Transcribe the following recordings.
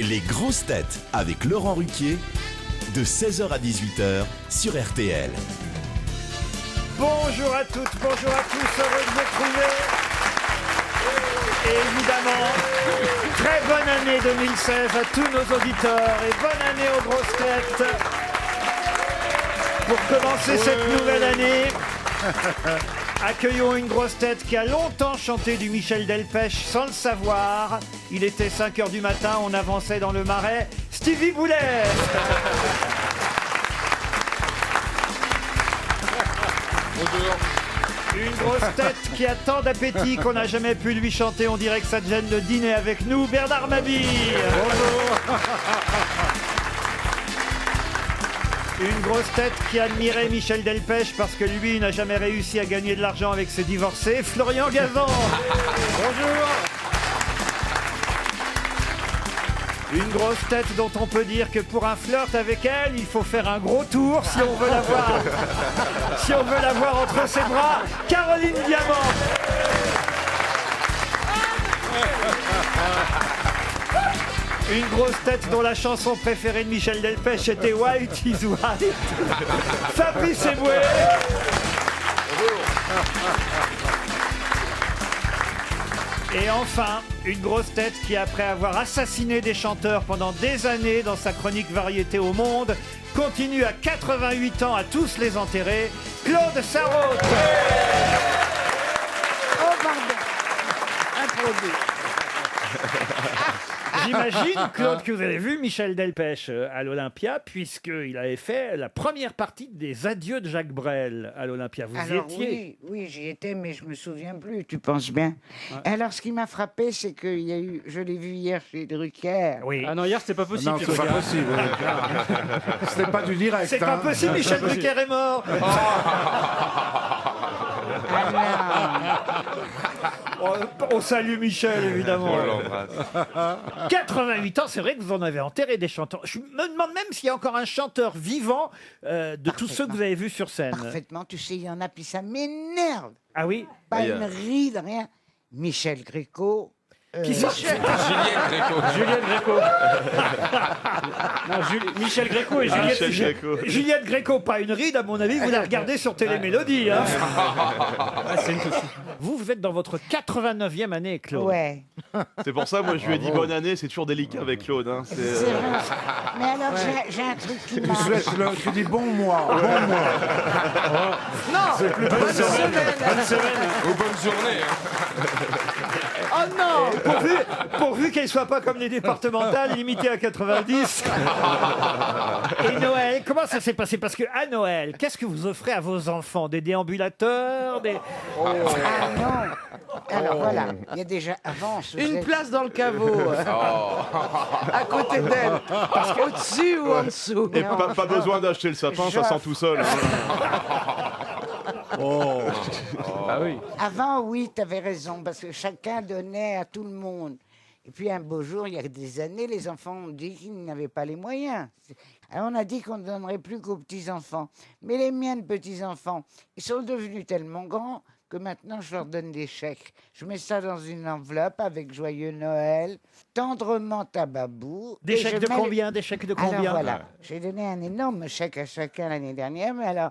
Les grosses têtes avec Laurent Ruquier, de 16h à 18h sur RTL. Bonjour à toutes, bonjour à tous, heureux de vous retrouver. Et évidemment, très bonne année 2016 à tous nos auditeurs et bonne année aux grosses têtes. Pour commencer cette nouvelle année, accueillons une grosse tête qui a longtemps chanté du Michel Delpech sans le savoir. Il était 5h du matin, on avançait dans le Marais. Stevie Boulet. Bonjour. Une grosse tête qui a tant d'appétit qu'on n'a jamais pu lui chanter. On dirait que ça te gêne de dîner avec nous. Bernard Mabille. Bonjour. Une grosse tête qui admirait Michel Delpech parce que lui n'a jamais réussi à gagner de l'argent avec ses divorcés. Florian Gazan. Bonjour. Une grosse tête dont on peut dire que pour un flirt avec elle, il faut faire un gros tour si on veut la voir. Si on veut la voir entre ses bras, Caroline Diamant. Une grosse tête dont la chanson préférée de Michel Delpech était White is White. Fabrice Eboué. Et enfin, une grosse tête qui, après avoir assassiné des chanteurs pendant des années dans sa chronique Variété au Monde, continue à 88 ans à tous les enterrer, Claude Sarraute. Oh pardon. Applaudis. J'imagine, Claude, que vous avez vu Michel Delpech à l'Olympia, puisqu'il avait fait la première partie des adieux de Jacques Brel à l'Olympia. Vous y Alors étiez. oui, j'y étais, mais je me souviens plus, tu penses bien. Ouais. Alors ce qui m'a frappé, c'est qu'il y a eu, je l'ai vu hier chez Drucker. Oui. Ah non, hier c'était pas possible. Non, c'est pas possible. C'était pas du direct. C'est pas possible, Michel Drucker est mort. On salue Michel, évidemment. 88 ans, c'est vrai que vous en avez enterré des chanteurs. Je me demande même s'il y a encore un chanteur vivant de tous ceux que vous avez vus sur scène. Parfaitement, tu sais, il y en a, puis ça m'énerve. Ah oui? Pas une ride, rien. Michel Gréco. Qui ça? Juliette Gréco. Juliette Gréco. Non, Michel Gréco et Juliette Gréco, pas une ride, à mon avis, vous la regardez sur Télémélodie. Hein. Vous êtes dans votre 89e année, Claude. Ouais. C'est pour ça, moi, je lui ai dit bonne année, c'est toujours délicat avec Claude. Hein. C'est vrai. Mais alors, j'ai un truc qui m'a... Tu dis bon mois. Bon mois. Non, bonne semaine. Ou bonne journée. Hein. Oh non. Pourvu qu'elle ne soit pas comme les départementales, limitées à 90. Et Noël, comment ça s'est passé? Parce que à Noël, qu'est-ce que vous offrez à vos enfants? Des déambulateurs, des... Ah non. Alors voilà, il y a déjà avance. Une place dans le caveau, à côté d'elle, parce qu'au-dessus ou en dessous. Et pas besoin d'acheter le sapin, ça sent tout seul. Ah oui. Avant, oui, tu avais raison, parce que chacun donnait à tout le monde. Et puis un beau jour, il y a des années, les enfants ont dit qu'ils n'avaient pas les moyens. Alors on a dit qu'on ne donnerait plus qu'aux petits-enfants. Mais les miens de petits-enfants, ils sont devenus tellement grands que maintenant je leur donne des chèques. Je mets ça dans une enveloppe avec Joyeux Noël, tendrement à Babou. Des chèques de combien? Des chèques de combien? Alors voilà, j'ai donné un énorme chèque à chacun l'année dernière, mais alors...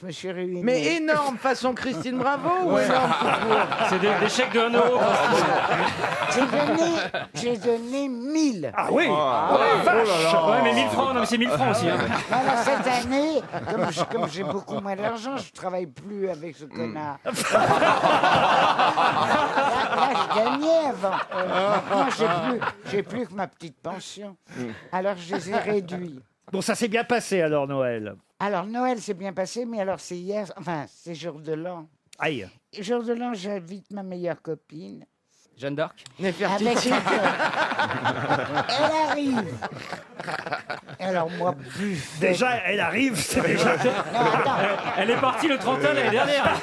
Je me suis ruiné. Mais énorme, façon Christine Bravo ou énorme tout court? C'est des chèques de 1 euro. J'ai donné 1000. Ah oui, Vache. Ouais, mais 1000 francs, non mais c'est 1000 francs aussi. Hein. Alors cette année, comme j'ai beaucoup moins d'argent, je travaille plus avec ce connard. Là, je gagnais avant. Maintenant, j'ai plus que ma petite pension. Alors je les ai réduits. Bon, ça s'est bien passé alors, Noël. Alors Noël s'est bien passé, mais alors c'est hier, enfin c'est jour de l'an. Aïe. Jour de l'an, j'invite ma meilleure copine. Jeanne d'Arc. Avec elle arrive. Alors moi, buffet. Déjà, elle arrive, c'est déjà... Non, attends. Elle est partie le 31 l'année dernière.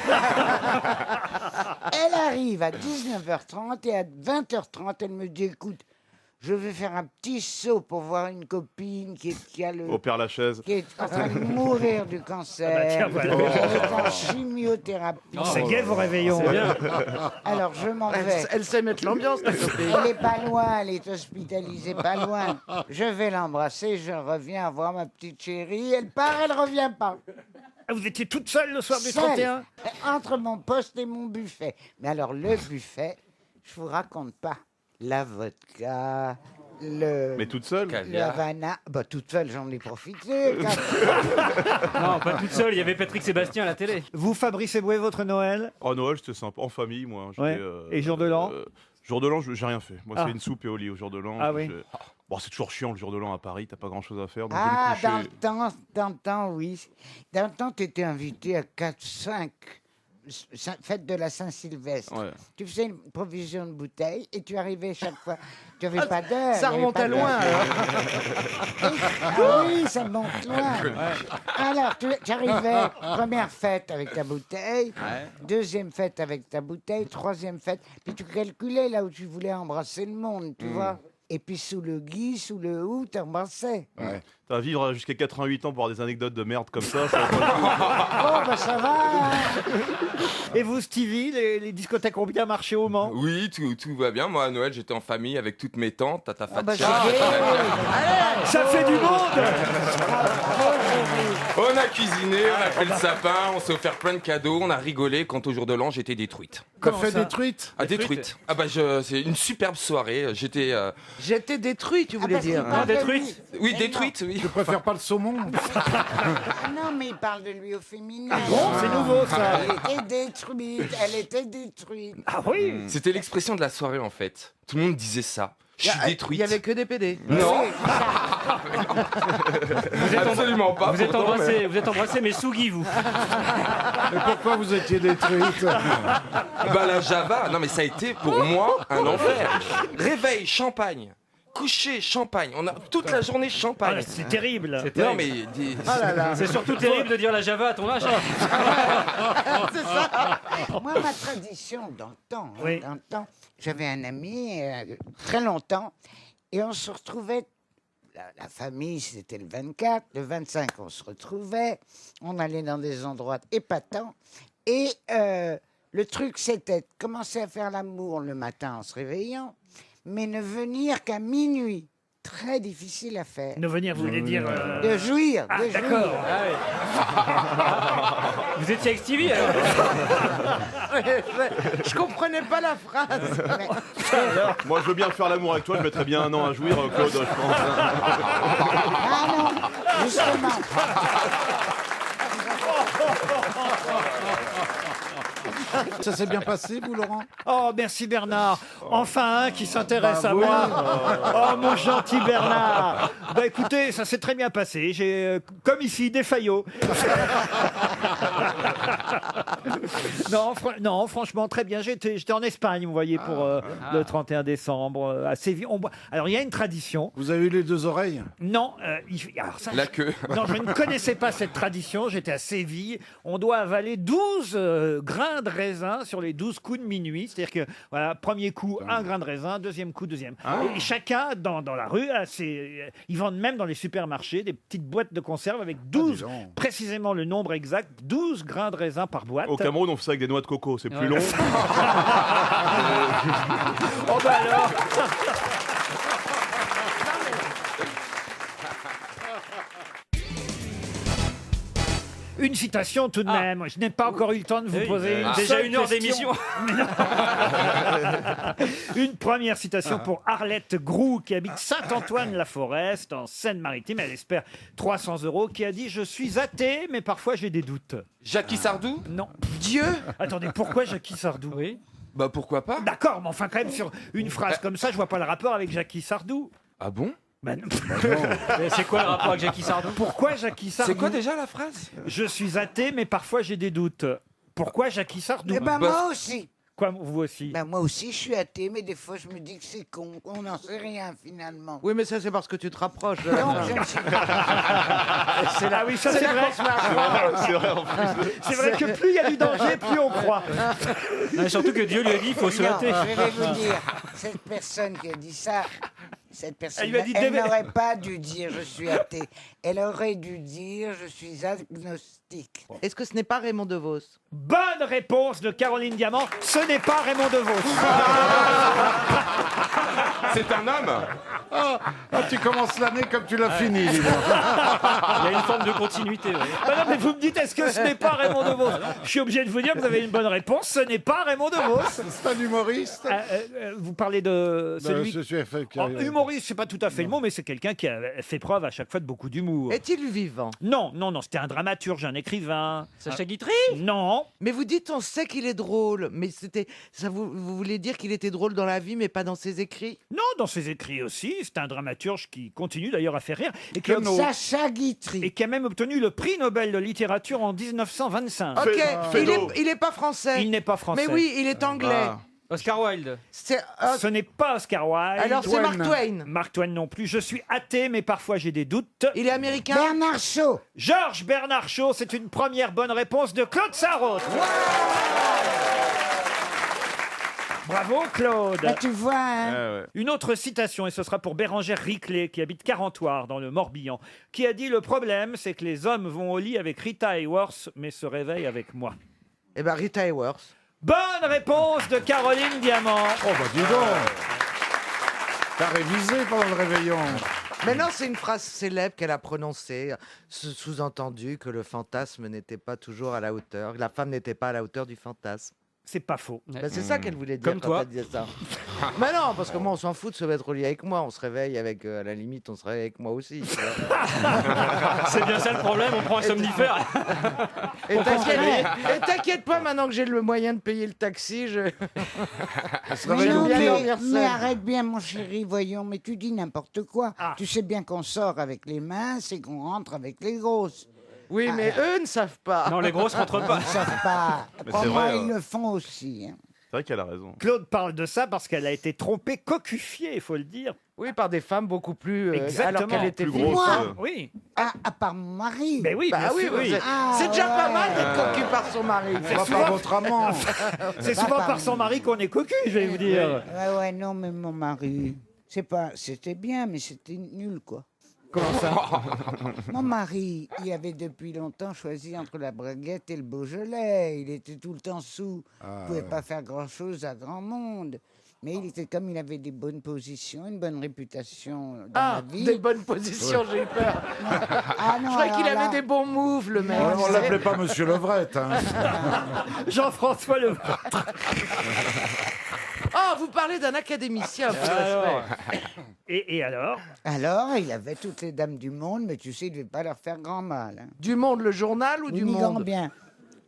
Elle arrive à 19h30 et à 20h30, elle me dit, écoute, je vais faire un petit saut pour voir une copine qui a le... Au Père-Lachaise. qui est en train de mourir du cancer, Ah bah tiens, voilà. qui est en chimiothérapie. C'est gai vos réveillons. Alors je m'en vais. Elle sait mettre l'ambiance, ta copine. Elle est pas loin, elle est hospitalisée pas loin. Je vais l'embrasser, je reviens voir ma petite chérie. Elle part, elle revient pas. Ah, vous étiez toute seule le soir du Seule, 31 entre mon poste et mon buffet. Mais alors le buffet, je vous raconte pas. La vodka, Mais toute seule. le Havana. Bah toute seule, j'en ai profité. Non, pas toute seule, il y avait Patrick Sébastien à la télé. Vous, Fabrice Eboué, votre Noël? Oh, Noël, c'était sympa. En famille, moi. J'étais, Ouais. Et jour de l'an? Jour de l'an, j'ai rien fait. Moi, Ah. c'est une soupe et au lit au jour de l'an. Ah oui. Bon, c'est toujours chiant le jour de l'an à Paris. T'as pas grand-chose à faire. Donc Ah, je vais me coucher. dans le temps, oui. Dans le temps, tu étais invité à 4-5 fêtes de la Saint-Sylvestre. Ouais. Tu faisais une provision de bouteilles et tu arrivais chaque fois. Tu n'avais pas d'heure. Ça il y avait remontait pas d'heure. loin, alors. Ah oui, ça monte loin. Alors, tu arrivais, première fête avec ta bouteille, deuxième fête avec ta bouteille, troisième fête. Puis tu calculais là où tu voulais embrasser le monde, tu vois. Et puis sous le gui, sous le hou, t'embrassais. T'as à vivre jusqu'à 88 ans pour avoir des anecdotes de merde comme ça. Oh, bah ça va. Et vous, Stevie, les discothèques ont bien marché au Mans? Oui, tout va bien. Moi, à Noël, j'étais en famille avec toutes mes tantes, Tata Ah bah, Fatia. c'est gay. Ça fait du monde! On a cuisiné, on a fait le sapin, on s'est offert plein de cadeaux, on a rigolé. Quant au jour de l'an, j'étais détruite. T'as fait des truites? Ah, détruite. Ah bah, c'est une superbe soirée. J'étais... J'étais détruit, tu voulais parce qu'il dire. parle de détruite. lui. Oui, Mais détruite, oui. Tu préfères pas le saumon? Ah non, mais il parle de lui au féminin. Bon, c'est nouveau, ça. Elle était détruite, elle était détruite. Ah oui? C'était l'expression de la soirée, en fait. Tout le monde disait ça. Je suis Il détruite. y avait que des PD. Non, Oui, ça. absolument pas. Vous êtes pourtant, embrassé, mais sous Guy, vous. Mais pourquoi vous étiez détruite? Bah la Java, non mais ça a été pour moi un enfer. Réveil, champagne. Coucher, champagne. On a toute la journée Ah, champagne. c'est terrible. Non mais C'est surtout terrible de dire la Java à ton âge. Moi, ma tradition, dans le temps, hein, Oui. dans le temps, j'avais un ami très longtemps et on se retrouvait. La famille, c'était le 24, le 25, on se retrouvait, on allait dans des endroits épatants et le truc, c'était de commencer à faire l'amour le matin en se réveillant, mais ne venir qu'à minuit. Très difficile à faire. Ne venir, vous voulez dire... De jouir, Ah, de jouir. d'accord. Vous étiez avec Stevie, alors. Je comprenais pas la phrase. Moi, je veux bien faire l'amour avec toi. Je mettrais bien un an à jouir, Claude, je pense. Ah non, justement. Ça s'est bien passé, vous, Laurent? Oh, merci Bernard. Enfin un qui s'intéresse à moi. Oh, mon gentil Bernard. Bah écoutez, ça s'est très bien passé. J'ai, comme ici, des faillots. Non, franchement, très bien. J'étais en Espagne, vous voyez, pour le 31 décembre, à Séville. Alors, il y a une tradition. Vous avez eu les deux oreilles? Non, alors ça, la queue. non, je ne connaissais pas cette tradition. J'étais à Séville. On doit avaler 12 grains de raisin sur les 12 coups de minuit. C'est-à-dire que, voilà, premier coup, un grain de raisin, deuxième coup, deuxième. Et chacun, dans la rue, ils vendent même dans les supermarchés des petites boîtes de conserve avec 12, précisément le nombre exact, 12 grains de raisin par boîte. Au Cameroun, on fait ça avec des noix de coco. C'est plus long. Oh bah alors Une citation tout de même. Je n'ai pas encore eu le temps de vous poser une Déjà seule une heure question. d'émission. Une première citation pour Arlette Groux, qui habite Saint-Antoine-la-Forest, en Seine-Maritime. Elle espère 300 €, qui a dit « Je suis athée, mais parfois j'ai des doutes. Jackie Sardou » Non. Dieu. Attendez, pourquoi Jackie Sardou? Oui. Bah pourquoi pas. D'accord, mais enfin quand même, sur une phrase comme ça, je vois pas le rapport avec Jackie Sardou. Ah bon. Ben, Mais c'est quoi le rapport avec Jackie Sardou? pourquoi Jackie Sardou? C'est quoi déjà la phrase? Je suis athée, mais parfois j'ai des doutes. Pourquoi Jackie Sardou? Eh ben moi aussi. Quoi, vous aussi? Ben moi aussi, je suis athée, mais des fois, je me dis que c'est con. On n'en sait rien, finalement. Oui, mais ça, c'est parce que tu te rapproches de la Donc, fin. je ne suis Ah oui, ça c'est vrai. C'est vrai, en plus. C'est vrai que plus il y a du danger, plus on croit. Non, mais surtout que Dieu lui a dit il faut se Non, hâter. je vais vous dire, cette personne qui a dit ça, Cette personne, Elle lui a dit elle n'aurait pas dû dire je suis athée. Elle aurait dû dire je suis agnostique. Est-ce que ce n'est pas Raymond DeVos? Bonne réponse de Caroline Diamant. Ce n'est pas Raymond DeVos. C'est un homme. Tu commences l'année comme tu l'as fini. Il y a une forme de continuité. Oui. Bah non, mais vous me dites, est-ce que ce n'est pas Raymond DeVos? Je suis obligé de vous dire que vous avez une bonne réponse. Ce n'est pas Raymond DeVos. C'est un humoriste. Vous parlez de celui... humoriste, c'est pas tout à fait le mot, mais c'est quelqu'un qui a fait preuve à chaque fois de beaucoup d'humour. Est-il vivant? Non, c'était un dramaturge, un écrivain. Sacha Guitry? Non. Mais vous dites, on sait qu'il est drôle, mais vous voulez dire qu'il était drôle dans la vie, mais pas dans ses écrits? Non, dans ses écrits aussi. C'est un dramaturge qui continue d'ailleurs à faire rire. Et qui, Sacha Guitry. et qui a même obtenu le prix Nobel de littérature en 1925. Ok, Fédo. il est pas français. Il n'est pas français. Mais oui, il est anglais. Oscar Wilde. Ce n'est pas Oscar Wilde. Alors c'est Mark Twain. Mark Twain non plus. Je suis athée, mais parfois j'ai des doutes. Il est américain. Bernard Shaw. Georges Bernard Shaw, c'est une première bonne réponse de Claude Sarraute. Bravo Claude. Bah, tu vois, hein. Une autre citation, et ce sera pour Bérangère Riclet, qui habite Carentoire, dans le Morbihan, qui a dit « Le problème, c'est que les hommes vont au lit avec Rita Hayworth, mais se réveillent avec moi. » Eh ben Rita Hayworth. Bonne réponse de Caroline Diamant. Oh bah dis donc. T'as révisé pendant le réveillon. Mais non, c'est une phrase célèbre qu'elle a prononcée, sous-entendu que le fantasme n'était pas toujours à la hauteur, que la femme n'était pas à la hauteur du fantasme. C'est pas faux. Ben, c'est ça qu'elle voulait dire Comme quand toi. elle disait ça. Mais non, parce que moi, on s'en fout de se mettre au lit avec moi. On se réveille avec, à la limite, on se réveille avec moi aussi. tu vois. C'est bien ça le problème, on prend un somnifère. Et t'inquiète pas, maintenant que j'ai le moyen de payer le taxi, je... Mais, non, bien mais, dormir seul. mais arrête bien, mon chéri, voyons, mais tu dis n'importe quoi. Ah. Tu sais bien qu'on sort avec les minces et qu'on rentre avec les grosses. Oui, mais eux ne savent pas. Non, les grosses rentrent Ils pas. ne savent pas. Mais Pour c'est moi, vrai, ils le font aussi. hein. C'est vrai qu'elle a raison. Claude parle de ça parce qu'elle a été trompée, cocufiée, il faut le dire. Oui, par des femmes beaucoup plus... Exactement. alors qu'elle était Plus fille. grosse. Moi Oui. Ah, à part mon mari. Mais oui, Bah bien oui, sûr, oui. c'est déjà pas ouais. mal d'être cocu par son mari. Pas par votre amant. C'est souvent par son mari qu'on est cocu, je vais vous dire. Ouais, non, mais mon mari, c'était bien, mais c'était nul, quoi. Comment ça? Mon mari, il avait depuis longtemps choisi entre la braguette et le Beaujolais. Il était tout le temps sous. Il ne pouvait pas faire grand-chose à grand monde. Mais il était comme il avait des bonnes positions, une bonne réputation dans la vie. Des bonnes positions, j'ai eu peur. Ah non, Je croyais qu'il alors avait là- des bons moves, le mec. On l'appelait pas Monsieur Levrette. Hein. Jean-François Le... Oh, vous parlez d'un académicien, un peu de respect. Et alors? Alors, il avait toutes les dames du monde, mais tu sais, il ne devait pas leur faire grand mal. hein. Du Monde, le journal ou du Ni grand Monde? bien.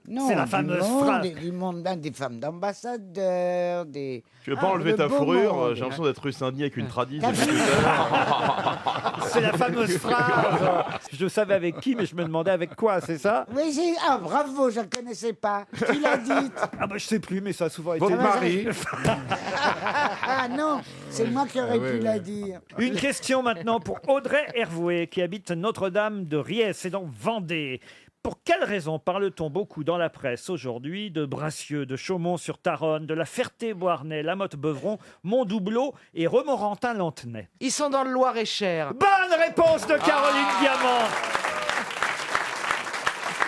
Non, C'est la du fameuse monde, phrase. du monde, des femmes d'ambassadeurs, des... Tu veux pas enlever le ta beau fourrure? monde. J'ai l'impression d'être rue Saint-Denis avec une tradition. T'as vu C'est la fameuse phrase. Je savais avec qui, mais je me demandais avec quoi, c'est ça? Oui, ah, bravo, je ne connaissais pas. Qui l'a dit? Ah bah je sais plus, mais ça a souvent été... Votre mari. Ah non, c'est moi qui aurais oui, pu oui. la dire. Une question maintenant pour Audrey Hervouet, qui habite Notre-Dame de Riez, c'est dans Vendée. Pour quelle raison parle-t-on beaucoup dans la presse aujourd'hui de Bracieux, de Chaumont-sur-Taronne, de la Ferté-Beauharnais, Lamotte-Beuvron, Montdoubleau et Romorantin-Lantenay? Ils sont dans le Loir-et-Cher. Bonne réponse de Caroline Diamant.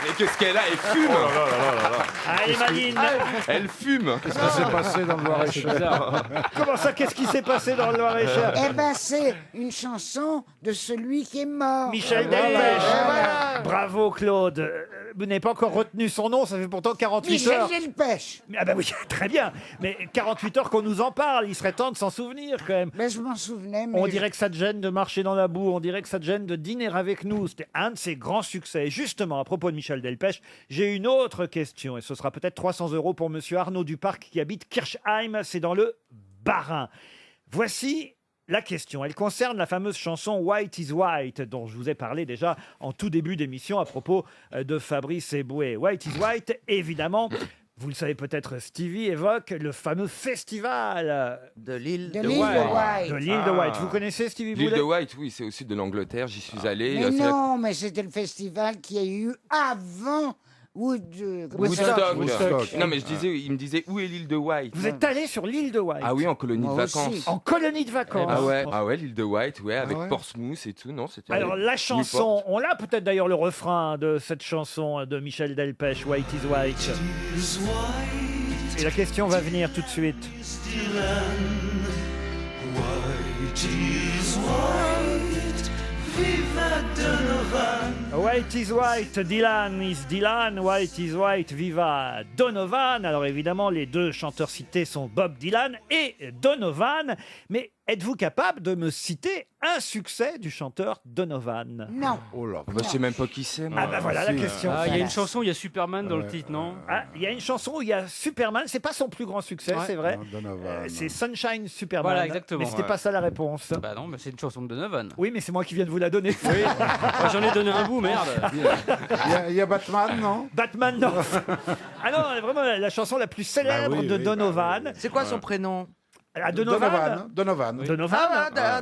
Mais qu'est-ce qu'elle a? Elle fume. Oh là là là là là. Allez, Maline. Elle fume. Qu'est-ce qui s'est passé dans le Loir-et-Cher? Comment ça, qu'est-ce qui s'est passé dans le Loir-et-Cher? Eh ben, c'est une chanson de celui qui est mort. Michel Voilà. Delpech. Voilà. Bravo, Claude. Vous n'avez pas encore retenu son nom, ça fait pourtant 48 Michel heures. Delpech. Ah bah oui, très bien. Mais 48 heures qu'on nous en parle, il serait temps de s'en souvenir quand même. Ben, je m'en souvenais, mais... On dirait que ça te gêne de marcher dans la boue, on dirait que ça te gêne de dîner avec nous. C'était un de ses grands succès. Et justement, à propos de Michel Delpech, j'ai une autre question. Et ce sera peut-être 300 € pour monsieur Arnaud Duparc qui habite Kirchheim, c'est dans le Bas-Rhin. Voici la question. Elle concerne la fameuse chanson White is White, dont je vous ai parlé déjà en tout début d'émission à propos de Fabrice Eboué. White is White, évidemment. Vous le savez peut-être, Stevie évoque le fameux festival De l'île De de l'île White. de White. de l'île de White. Vous connaissez Stevie L'île Boulet? de White, oui, c'est au sud de l'Angleterre. J'y suis allé. Mais C'est la- non, mais c'était le festival qui a eu avant Woodstock. Woodstock. Non, mais il me disait où est l'île de White. Vous êtes allé sur l'île de White? Ah oui, en colonie de Moi vacances. aussi. En colonie de vacances. Ah ouais, l'île de White, ouais, avec ouais. Portsmouth et tout, non, c'était. Alors la chanson, on l'a peut-être d'ailleurs le refrain de cette chanson de Michel Delpech, White is White. Et la question va venir tout de suite. White is white, Dylan is Dylan, white is white, viva Donovan. Alors évidemment, les deux chanteurs cités sont Bob Dylan et Donovan. Mais êtes-vous capable de me citer un succès du chanteur Donovan? Non. Oh là. Bah, je sais même pas qui c'est. moi. Ah bah voilà la si, question. Ah, il y a une chanson, il y a Superman dans le titre, non? Ah, il y a une chanson où il y a Superman, c'est pas son plus grand succès, c'est vrai. Non, Donovan. C'est Sunshine Superman. Voilà, exactement. Mais c'était pas ça la réponse. Bah non, mais c'est une chanson de Donovan. Oui, mais c'est moi qui viens de vous la donner. Oui. Moi, j'en ai donné un bout, merde. Il y a Batman, non? Batman, non. Ah non, vraiment la chanson la plus célèbre Bah oui, de oui, Donovan. C'est quoi son prénom? Ah, Donovan. Donovan. Donovan.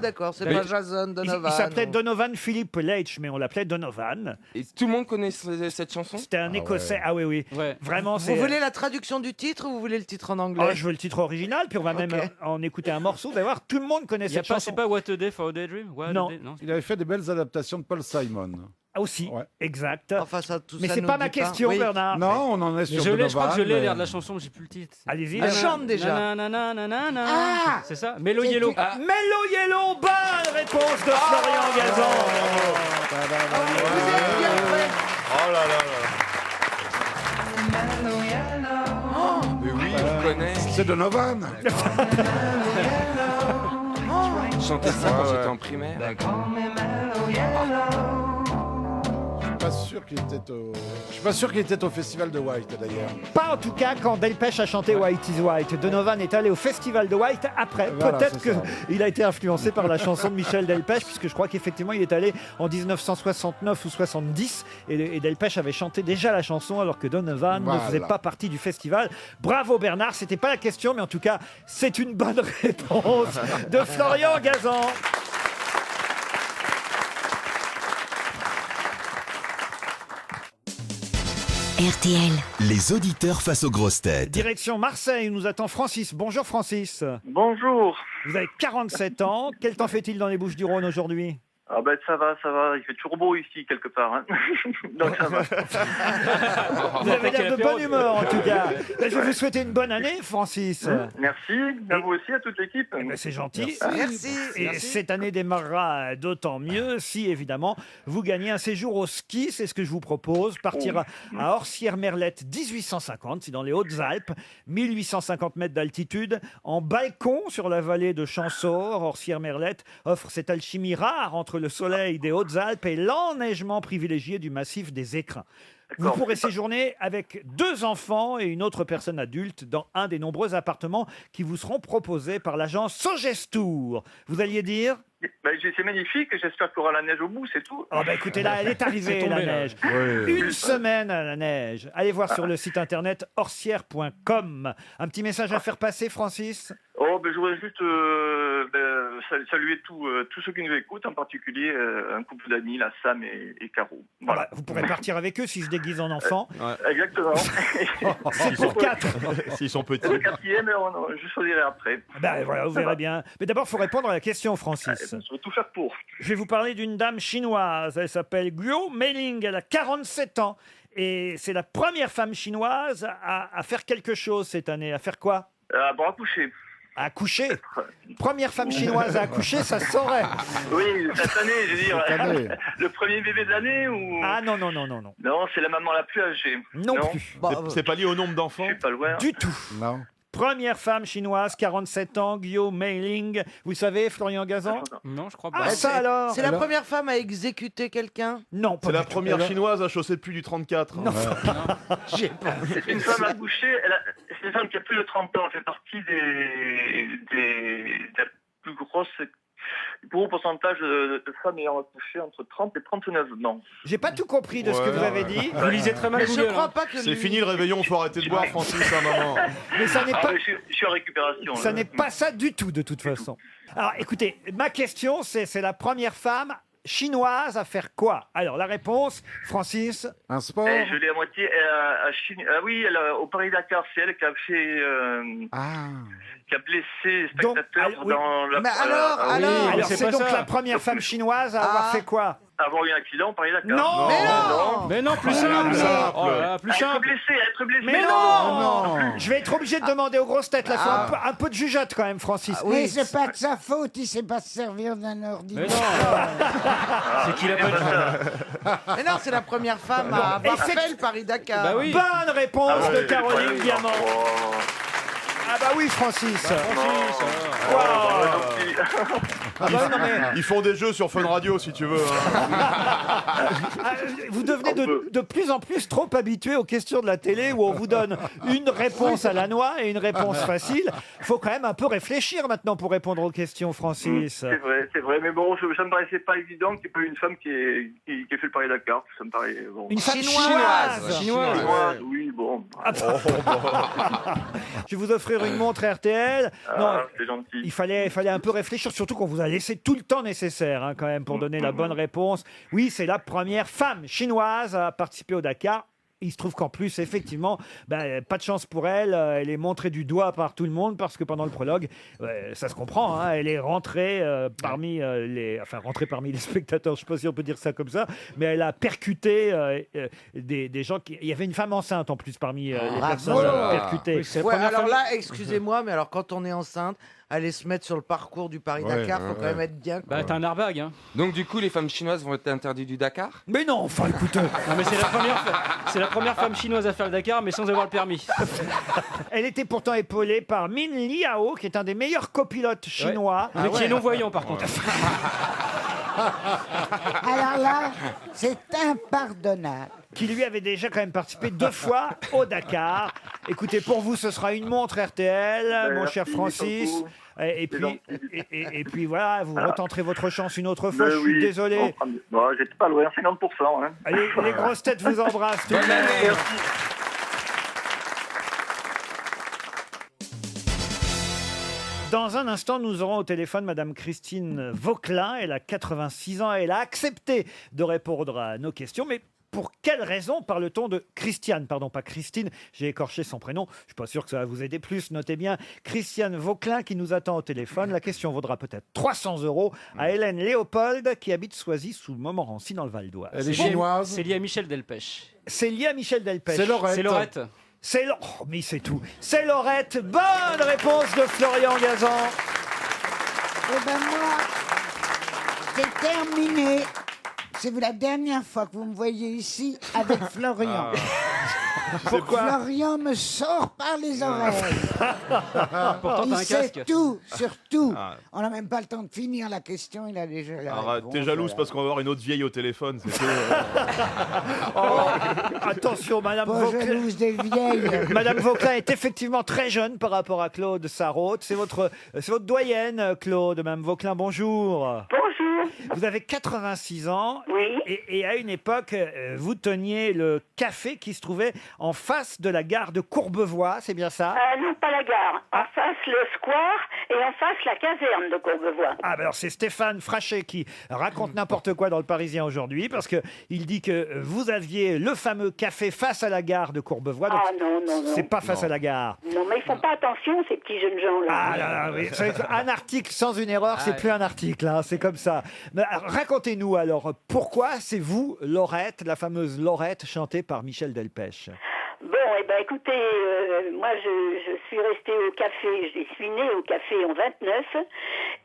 D'accord, c'est Mais- pas Jason Il Donovan. s'appelait ou- Donovan Philip Leitch, mais on l'appelait Donovan. Et tout le monde connaît cette chanson. C'était un Écossais. Ah oui, oui. Ouais. Vraiment, Vous c'est. voulez la traduction du titre ou vous voulez le titre en anglais? Oh, je veux le titre original, puis on va même en écouter un morceau. Vous allez voir, tout le monde connaît Il y a cette pas, chanson. c'est pas What a Day for a Daydream? What a Non. Day- non. Il avait fait des belles adaptations de Paul Simon. Ah, aussi, Ouais. exact. Enfin, ça, tout Mais ça c'est nous pas dit ma question, Oui. Bernard. Non, on en est Mais sur je l'ai, je crois que je l'ai Donovan, l'air de la chanson, mais j'ai plus le titre. Allez-y. Elle chante déjà. Nananana. Ah C'est ça? Mellow C'est Yellow. du- Ah. Mellow Yellow, bonne réponse de Florian Gazan. Vous êtes bien fait. Oh là là là. Mais oui, je connais. C'est Donovan. Je chantais ça quand Ouais, j'étais ouais. en primaire. Je suis pas sûr qu'il était au festival de White d'ailleurs. Pas en tout cas quand Delpech a chanté White is White. Donovan est allé au festival de White après. Voilà, Peut-être c'est ça. qu'il a été influencé par la chanson de Michel Delpech, puisque je crois qu'effectivement il est allé en 1969 ou 70 et Delpech avait chanté déjà la chanson alors que Donovan Voilà. ne faisait pas partie du festival. Bravo Bernard, c'était pas la question, mais en tout cas c'est une bonne réponse de Florian Gazan. RTL. Les auditeurs face aux grosses têtes. Direction Marseille, où nous attend Francis. Bonjour Francis. Bonjour. Vous avez 47 ans. Quel temps fait-il dans les Bouches-du-Rhône aujourd'hui? Ah ben ça va, il fait toujours beau ici quelque part. Hein. Donc ça va. Vous avez l'air de bonne humeur en tout cas. Ben, je vais vous souhaiter une bonne année Francis. Merci, à vous aussi, à toute l'équipe. Eh ben, c'est gentil. Merci. Et Merci. cette année démarrera d'autant mieux si, évidemment, vous gagnez un séjour au ski. C'est ce que je vous propose. Partir à Orsières-Merlette, 1850, c'est dans les Hautes-Alpes, 1850 mètres d'altitude, en balcon sur la vallée de Champsaur. Orsières-Merlette offre cette alchimie rare entre le soleil des Hautes-Alpes et l'enneigement privilégié du massif des Écrins. Vous D'accord. pourrez séjourner avec 2 enfants et une autre personne adulte dans un des nombreux appartements qui vous seront proposés par l'agence Sogestour. Vous alliez dire? Ben, c'est magnifique, j'espère qu'il y aura la neige au bout, c'est tout. Oh bah écoutez, là, elle est arrivée, C'est tombé, la là. neige. Oui. Une semaine à la neige. Allez voir sur le site internet orsières.com. Un petit message à faire passer, Francis? Oh, ben, je voudrais juste saluer tous ceux qui nous écoutent, en particulier un couple d'amis, là, Sam et Caro. Ah Voilà. bah, vous pourrez partir avec eux s'ils se déguisent en enfants. Exactement. C'est pour 4. S'ils sont petits. Le quatrième, je choisirai après. Ben voilà, vous verrez bien. Mais d'abord, il faut répondre à la question, Francis. Je vais tout faire pour. Je vais vous parler d'une dame chinoise. Elle s'appelle Guo Meiling. Elle a 47 ans. Et c'est la première femme chinoise à faire quelque chose cette année. À faire quoi? Bon, à coucher. À accoucher. Première femme chinoise à accoucher, ça se saurait. Oui, cette année, je veux dire. Cette année. Le premier bébé de l'année ou... Ah non. Non, c'est la maman la plus âgée. Non plus. C'est pas lié au nombre Je d'enfants. suis pas loin. Du tout. Non. Première femme chinoise, 47 ans, Guo Meiling. Vous savez, Florian Gazan? Non, je crois Ah, pas. ça alors? C'est la première femme à exécuter quelqu'un? Non, pas C'est la du tout. première Alors- chinoise à chausser plus du 34. Non. C'est une femme accouchée, c'est une femme qui a plus de 30 ans, elle fait partie des plus grosses, du plus gros pourcentage de femmes ayant accouché entre 30 et 39 ans. J'ai pas tout compris de ce que Ouais, vous avez ouais. dit, Vous lisez très mal Mais je Google. crois hein. pas que C'est lui- fini le réveillon, faut arrêter de boire, Francis, à un moment. mais ça n'est Ah, pas... mais je suis en récupération. Ça là. n'est pas ça du tout, de toute façon. Alors, écoutez, ma question, c'est la première femme chinoise à faire quoi? Alors, la réponse, Francis. Un sport. Je l'ai à moitié. À Chine. Ah oui, au Paris-Dakar, c'est elle qui a fait. Qui a blessé les spectateurs oui. dans la. Mais alors, Alors, c'est donc la première femme chinoise à avoir fait quoi? Avoir eu un accident au Paris-Dakar. Non, Mais non, plus simple. Oh là là, plus Être simple. blessé. Mais non, Je vais être obligé de demander aux grosses têtes. Là, faut un peu de jugeote quand même, Francis. Mais c'est pas de sa faute, il sait pas se servir d'un ordinateur. Mais non. C'est qu'il a pas de... Mais non, c'est la première femme à avoir fait le Paris-Dakar. Bah oui. Bonne réponse de Caroline Diamant. Oh. Ah bah oui, Francis. Oh, Ah bah non, mais Ils font des jeux sur Fun Radio si tu veux. vous devenez de plus en plus trop habitué aux questions de la télé où on vous donne une réponse à la noix et une réponse facile. Il faut quand même un peu réfléchir maintenant pour répondre aux questions, Francis. C'est vrai, mais bon, ça me paraissait pas évident qu'il y ait pas une femme qui ait fait le Paris-Dakar. Ça me paraît bon. Une femme Chinoise. chinoise. Oui, bon. Je vais vous offrir une montre RTL. Non, C'est gentil. il fallait un peu réfléchir, surtout qu'on vous a laissé tout le temps nécessaire quand même pour donner la bonne réponse. Oui, c'est la première femme chinoise à participer au Dakar. Il se trouve qu'en plus, effectivement, pas de chance pour elle. Elle est montrée du doigt par tout le monde parce que pendant le prologue, ça se comprend, elle est rentrée parmi les spectateurs. Je ne sais pas si on peut dire ça comme ça, mais elle a percuté des gens. Il y avait une femme enceinte en plus parmi les personnes percutées. Oui, c'est la Ouais, première alors femme- là, excusez-moi, mais alors quand on est enceinte, aller se mettre sur le parcours du Paris-Dakar, faut quand même être bien. Bah, t'as un airbag, hein. Donc du coup, les femmes chinoises vont être interdites du Dakar? Mais non, enfin, écoute, Non, mais c'est la première femme chinoise à faire le Dakar, mais sans avoir le permis. elle était pourtant épaulée par Min Liao, qui est un des meilleurs copilotes chinois. Mais qui est non-voyant, par contre. Alors là, c'est impardonnable. Qui lui avait déjà quand même participé 2 fois au Dakar. Écoutez, pour vous, ce sera une montre RTL, mon cher Francis. beaucoup. Et puis voilà, vous retenterez votre chance une autre fois. Mais Je suis oui. désolé. J'étais pas loin, 50%. Hein. Les grosses têtes vous embrassent tout de Bonne même. année. Dans un instant, nous aurons au téléphone Madame Christine Vauquelin. Elle a 86 ans et elle a accepté de répondre à nos questions. Mais pour quelle raison parle-t-on de Christiane? Pardon, pas Christine, j'ai écorché son prénom. Je ne suis pas sûr que ça va vous aider plus. Notez bien, Christiane Vauquelin qui nous attend au téléphone. La question vaudra peut-être 300 € à Hélène Léopold qui habite Soisy sous Montmorency dans le Val d'Oise. Elle est chinoise. C'est lié à Michel Delpech. C'est lié à Michel Delpech. C'est Laurette. C'est Laurette. Oh, mais c'est tout. C'est Laurette. Bonne réponse de Florian Gazan. Eh ben moi, c'est terminé. C'est la dernière fois que vous me voyez ici avec Florian. Pourquoi? Florian me sort par les oreilles. Pourtant, Il t'as un sait casque. tout, surtout. On n'a même pas le temps de finir la question, il a déjà la Arrête, réponse, t'es jalouse voilà. parce qu'on va avoir une autre vieille au téléphone. C'est tout. Attention, Madame Pas Vauquelin. jalouse des vieilles. Madame Vauquelin est effectivement très jeune par rapport à Claude Sarraute. C'est votre doyenne, Claude. Madame Vauquelin, bonjour. Bonjour. Vous avez 86 ans. Oui. Et à une époque, vous teniez le café qui se trouvait en face de la gare de Courbevoie, c'est bien ça? Non, pas la gare. En face, le square et en face, la caserne de Courbevoie. Ah, ben alors c'est Stéphane Frachet qui raconte n'importe quoi dans le Parisien aujourd'hui parce qu'il dit que vous aviez le fameux café face à la gare de Courbevoie. Donc Non, non, non. c'est pas face à la gare. Non, mais ils font pas attention, ces petits jeunes gens-là. Ah là là, oui. Un article sans une erreur, c'est plus un article, hein, c'est comme ça. Mais, racontez-nous alors, pourquoi c'est vous, Laurette, la fameuse Laurette chantée par Michel Delpech? Bon, eh ben, écoutez, moi, je suis restée au café, je suis née au café en 29,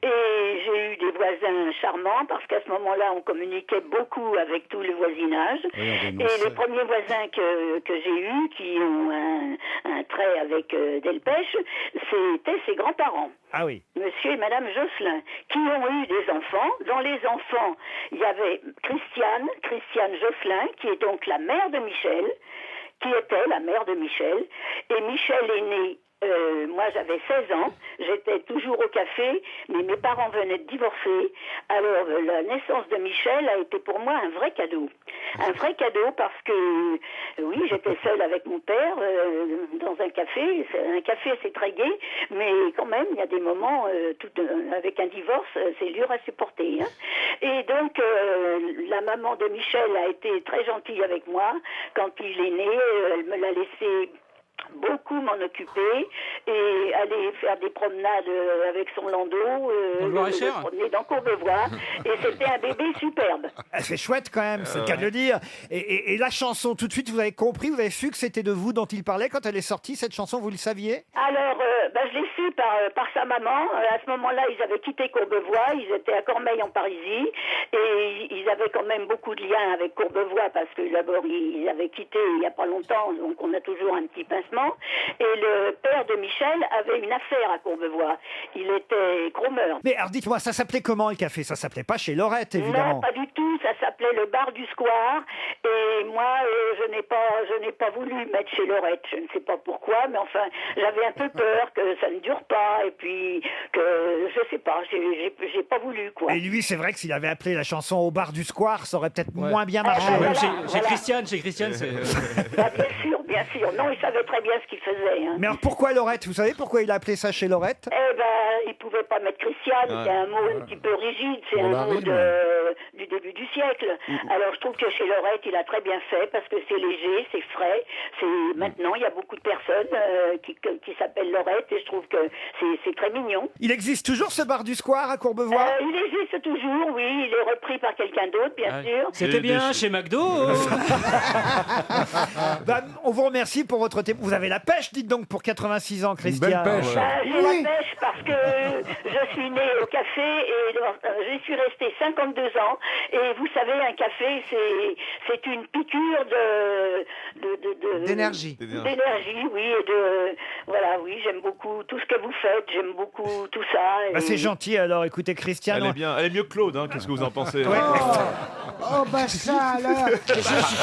et j'ai eu des voisins charmants, parce qu'à ce moment-là, on communiquait beaucoup avec tout le voisinage, et les premiers voisins que j'ai eus, qui ont un trait avec Delpech, c'était ses grands-parents. Ah oui. Monsieur et Madame Josselin, qui ont eu des enfants. Dans les enfants, il y avait Christiane Josselin, qui est donc la mère de Michel, qui était la mère de Michel. Et Michel est né, moi j'avais 16 ans, j'étais toujours au café, mais mes parents venaient de divorcer. Alors la naissance de Michel a été pour moi un vrai cadeau. un vrai cadeau parce que, oui, j'étais seule avec mon père dans un café. Un café, c'est très gai, mais quand même, il y a des moments, avec un divorce, c'est dur à supporter. Hein. Et donc, la maman de Michel a été très gentille avec moi. Quand il est né, elle me l'a laissé beaucoup m'en occuper et aller faire des promenades avec son landau, se promener dans Courbevoie, et c'était un bébé superbe. C'est chouette quand même, c'est le cas de le dire. Et la chanson, tout de suite, vous avez compris, vous avez su que c'était de vous dont il parlait quand elle est sortie, cette chanson, vous le saviez? Alors, je l'ai su par sa maman. À ce moment-là, ils avaient quitté Courbevoie, ils étaient à Cormeilles en Parisie, et ils avaient quand même beaucoup de liens avec Courbevoie, parce que d'abord, ils avaient quitté il n'y a pas longtemps, donc on a toujours un petit pincement. Et le père de Michel avait une affaire à Courbevoie. Il était chromeur. Mais alors dites-moi, ça s'appelait comment le café? Ça s'appelait pas chez Laurette, évidemment. Non, pas du tout. Ça s'appelait le bar du Square. Et moi, je n'ai pas voulu mettre chez Laurette. Je ne sais pas pourquoi, mais enfin, j'avais un peu peur que ça ne dure pas. Et puis, que je sais pas, j'ai pas voulu, quoi. Et lui, c'est vrai que s'il avait appelé la chanson au bar du Square, ça aurait peut-être moins bien marché. Même chez Christiane, c'est... Bien sûr. Non, il savait très bien ce qu'il faisait. Hein. Mais alors pourquoi Laurette? Vous savez pourquoi il a appelé ça chez Laurette? Il pouvait pas mettre Christiane, c'est un mot un petit peu rigide, c'est un mot du début du siècle. Alors je trouve que chez Laurette, il a très bien fait parce que c'est léger, c'est frais. Maintenant, il y a beaucoup de personnes qui s'appellent Laurette et je trouve que c'est très mignon. Il existe toujours ce bar du Square à Courbevoie? Il existe toujours, oui. Il est repris par quelqu'un d'autre, bien sûr. C'était bien chez McDo. On vous remercie pour votre témoignage. Vous avez la pêche, dites donc, pour 86 ans, Christian. Une belle pêche. J'ai la pêche parce que je suis née au café et j'y suis restée 52 ans. Et vous savez, un café, c'est une piqûre d'énergie. D'énergie, oui. Oui, j'aime beaucoup tout ce que vous faites. J'aime beaucoup tout ça. C'est gentil, alors. Écoutez, Christian... Elle est bien. Elle est mieux que Claude, hein. Qu'est-ce que vous en pensez? Ça alors.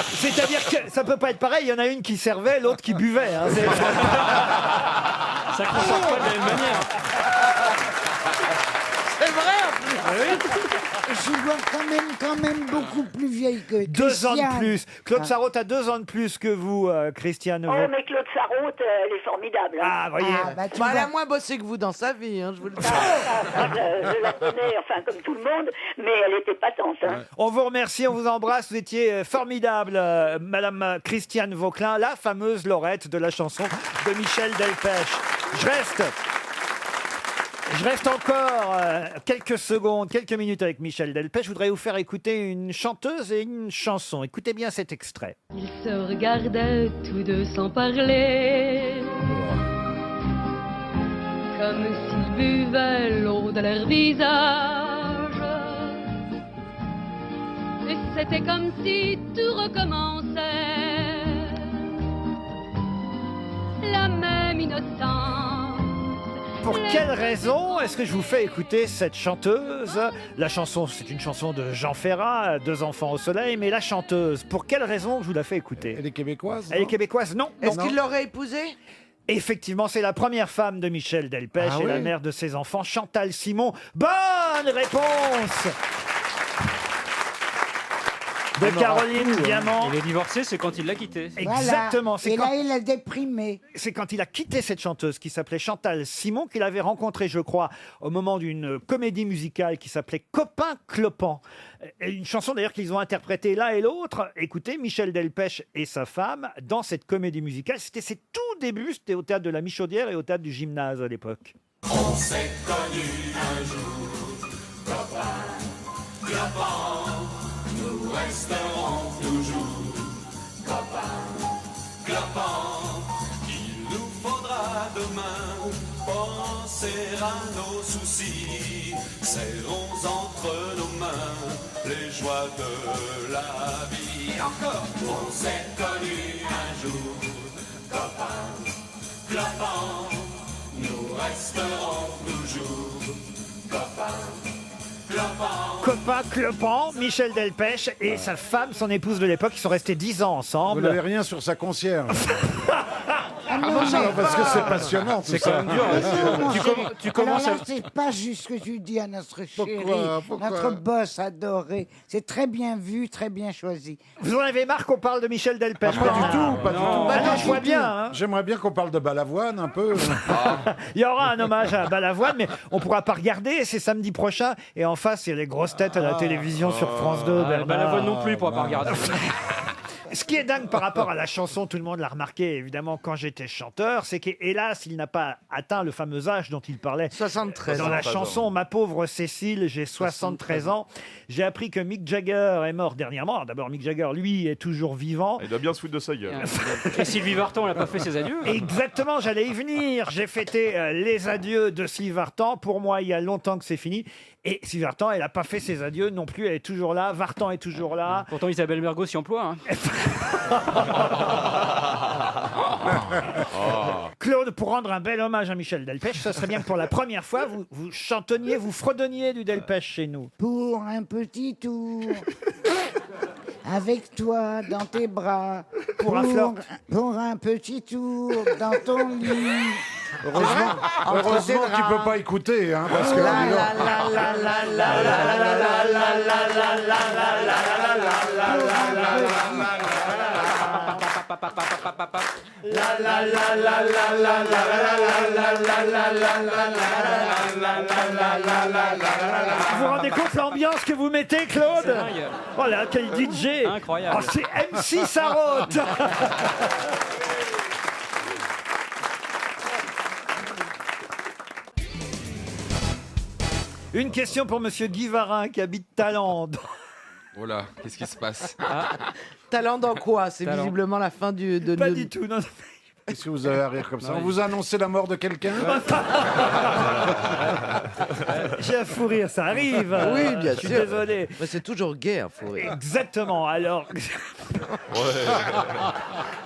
C'est-à-dire que ça peut pas être pareil. Il y en a une qui servait, l'autre qui buvait. Hein. Ça ne consomme pas de la même manière. C'est vrai en plus. Je vois quand même beaucoup plus vieille que Christiane. 2 ans de plus. Claude Sarraute a 2 ans de plus que vous, Christiane. Oh, mais Claude Sarraute, elle est formidable. Hein. Ah, voyez. Elle a moins bossé que vous dans sa vie, hein, je vous le dis. Je la connais, enfin, comme tout le monde, mais elle était patente. Hein. On vous remercie, on vous embrasse. Vous étiez formidable, Madame Christiane Vauquelin, la fameuse Laurette de la chanson de Michel Delpech. Je reste encore quelques secondes, quelques minutes avec Michel Delpech. Je voudrais vous faire écouter une chanteuse et une chanson. Écoutez bien cet extrait. Ils se regardaient tous deux sans parler, comme s'ils buvaient l'eau de leur visage. Et c'était comme si tout recommençait, la même innocence. Pour quelle raison est-ce que je vous fais écouter cette chanteuse? La chanson, c'est une chanson de Jean Ferrat, 2 enfants au soleil, mais la chanteuse, pour quelle raison je vous la fais écouter? Elle est québécoise? Elle est québécoise, non. Est-ce qu'il l'aurait épousée? Effectivement, c'est la première femme de Michel Delpech et la mère de ses enfants, Chantal Simon. Bonne réponse de Caroline Diamant. Il est divorcé, c'est quand il l'a quitté. Exactement. Et là, il a déprimé. C'est quand il a quitté cette chanteuse qui s'appelait Chantal Simon qu'il avait rencontrée, je crois, au moment d'une comédie musicale qui s'appelait Copain Clopant. Une chanson d'ailleurs qu'ils ont interprétée l'un et l'autre. Écoutez, Michel Delpech et sa femme dans cette comédie musicale. C'était ses tout débuts, c'était au théâtre de la Michaudière et au théâtre du Gymnase à l'époque. On s'est connus un jour, copain Clopant. Nous resterons toujours copains, clopants. Il nous faudra demain penser à nos soucis. Serrons entre nos mains les joies de la vie. Encore, on s'est connus un jour, copains, clopants. Nous resterons toujours copains. Copain Clopant, Michel Delpech et sa femme, son épouse de l'époque, ils sont restés 10 ans ensemble. Vous n'avez rien sur sa concierge. Ah parce que c'est passionnant tout C'est ça. quand même dur. Mais non, mon chéri. Tu commences Alors à... là, c'est pas juste ce que tu dis à notre chéri, Pourquoi notre boss adoré. C'est très bien vu, très bien choisi. Vous en avez marre qu'on parle de Michel Delpech? Pas du tout, pas du Non. tout. Bah non, je vois bien. Hein. J'aimerais bien qu'on parle de Balavoine un peu. Il y aura un hommage à Balavoine, mais on pourra pas regarder. C'est samedi prochain. Et en face, il y a les grosses têtes à la télévision sur France 2. Bernard. Balavoine non plus, il pourra pas regarder. Ce qui est dingue par rapport à la chanson, tout le monde l'a remarqué évidemment quand j'étais chanteur, c'est qu'hélas, il n'a pas atteint le fameux âge dont il parlait 73 dans ans. la chanson. Ma pauvre Cécile, j'ai 73 ans. J'ai appris que Mick Jagger est mort dernièrement. Alors, d'abord, Mick Jagger, lui, est toujours vivant. Il doit bien se foutre de sa gueule. Et Sylvie Vartan, elle a pas fait ses adieux. Exactement, j'allais y venir. J'ai fêté les adieux de Sylvie Vartan. Pour moi, il y a longtemps que c'est fini. Et Sylvie Vartan, elle n'a pas fait ses adieux non plus. Elle est toujours là. Vartan est toujours là. Pourtant, Isabelle Mergo s'y emploie. Hein. Claude, pour rendre un bel hommage à Michel Delpech, ce serait bien que pour la première fois, vous chantonniez, vous fredonniez du Delpech chez nous. Pour un petit tour, avec toi dans tes bras. Pour un fleur. Pour un petit tour dans ton lit. Heureusement que tu peux pas écouter, hein, parce que Vous vous rendez compte l'ambiance que vous mettez, Claude? dingue. Oh là, quel DJ! Incroyable. Oh, c'est MC Sarotte. Une question pour Monsieur Guy Varin qui habite Thaland. Oh là, qu'est-ce qui se passe? Talent dans quoi? C'est Talent. visiblement la fin de Pas du tout, non. qu'est-ce que vous avez à rire comme ça? On vous a annoncé la mort de quelqu'un? J'ai un fou rire, ça arrive. Oui, bien Je suis sûr. désolé. Mais c'est toujours gay, un fou rire. Exactement. Alors,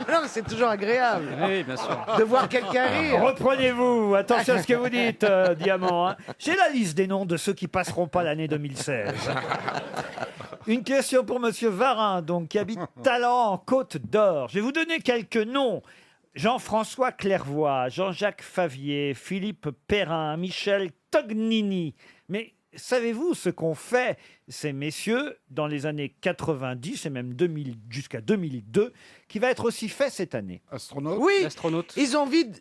Non, mais c'est toujours agréable Oui, bien sûr. de voir quelqu'un rire. reprenez-vous. Attention à ce que vous dites, Diamant. Hein. J'ai la liste des noms de ceux qui passeront pas l'année 2016. Une question pour Monsieur Varin, donc, qui habite Thaland, en Côte d'Or. Je vais vous donner quelques noms. Jean-François Clairvoy, Jean-Jacques Favier, Philippe Perrin, Michel Tognini. Mais savez-vous ce qu'ont fait ces messieurs dans les années 90 et même 2000 jusqu'à 2002, qui va être aussi fait cette année? Astronaute? Oui, L'astronaute. ils ont vidé...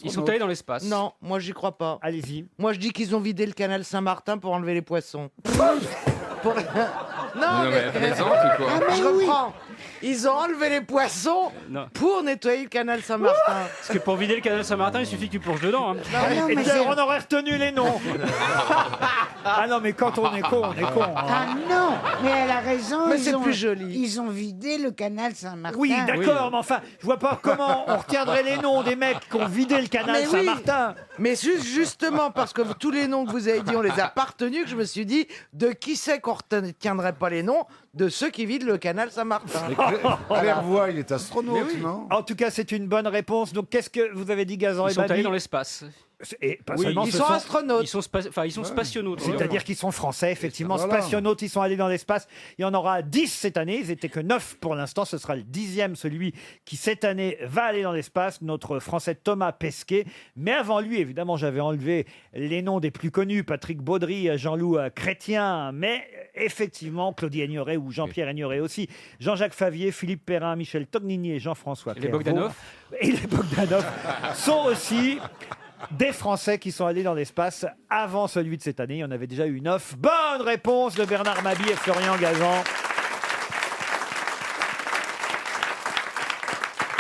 Ils sont allés dans l'espace. Non, moi j'y crois pas. Allez-y. Moi je dis qu'ils ont vidé le canal Saint-Martin pour enlever les poissons. Pour- Non, Non, mais elle plaisante ou quoi? je reprends. Ils ont enlevé les poissons Non. pour nettoyer le canal Saint-Martin. Parce que pour vider le canal Saint-Martin, il suffit que tu plonges dedans. Hein. Ah non, Et mais puis, c'est- on aurait retenu les noms. Ah non, mais quand on est con, on est con. hein. Ah non, mais elle a raison. Mais ils c'est ont- plus joli. Ils ont vidé le canal Saint-Martin. Oui, d'accord, mais enfin, je vois pas comment on retiendrait les noms des mecs qui ont vidé le canal Mais oui. Saint-Martin. Mais justement parce que tous les noms que vous avez dit, on les a pas retenus, que je me suis dit, de qui c'est qu'on retiendrait pas les noms? De ceux qui vident le canal Saint-Martin. Clairvoy, il est astronaute, Mais oui. non? En tout cas, c'est une bonne réponse. Donc, qu'est-ce que vous avez dit, Gazan Ils et sont allés Babi? dans l'espace. Et pas Oui, seulement, Ils ce sont sont- astronautes. Ils sont spationautes. C'est-à-dire qu'ils sont français, effectivement, Voilà. spationautes, ils sont allés dans l'espace. Il y en aura 10 cette année, ils n'étaient que 9 pour l'instant, ce sera le 10e, celui qui cette année va aller dans l'espace, notre français Thomas Pesquet. Mais avant lui, évidemment, j'avais enlevé les noms des plus connus, Patrick Baudry, Jean-Loup Chrétien, mais effectivement, Claudie Aigneret ou Jean-Pierre Aigneret aussi, Jean-Jacques Favier, Philippe Perrin, Michel Tognini et Jean-François Et les Clairvaux. Bogdanov. Et les Bogdanov sont aussi des Français qui sont allés dans l'espace avant celui de cette année. Il y en avait déjà eu 9. Bonne réponse de Bernard Mabie et Florian Gazan.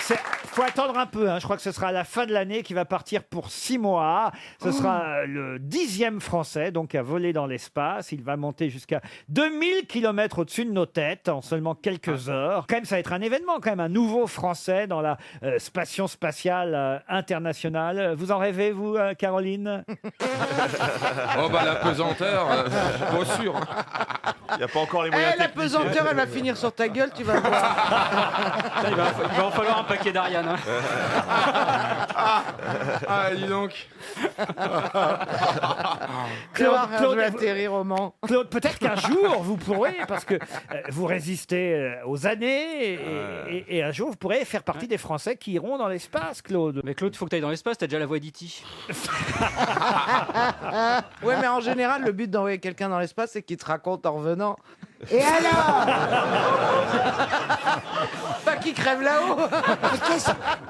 Il faut attendre un peu, hein. Je crois que ce sera à la fin de l'année qu'il va partir pour 6 mois. Ce sera le 10e Français, donc à voler dans l'espace. Il va monter jusqu'à 2000 km au-dessus de nos têtes en seulement quelques heures. Quand même, ça va être un événement, quand même, un nouveau Français dans la station spatiale internationale. Vous en rêvez, vous, Caroline? Oh bah la pesanteur, je suis pas sûr. Il n'y a pas encore les Eh, moyens la techniques. pesanteur, elle va finir sur ta gueule, tu vas voir. Il va en falloir un paquet d'Ariane. Hein. Ah, dis donc. Claude, je Claude, vais atterrir au Mans. Claude, peut-être qu'un jour vous pourrez, parce que vous résistez aux années, et un jour vous pourrez faire partie des Français qui iront dans l'espace, Claude. Mais Claude, il faut que tu ailles dans l'espace, t'as déjà la voix d'E.T. Ouais, mais en général, le but d'envoyer quelqu'un dans l'espace, c'est qu'il te raconte en revenant. Et alors? Pas qu'il crève là-haut.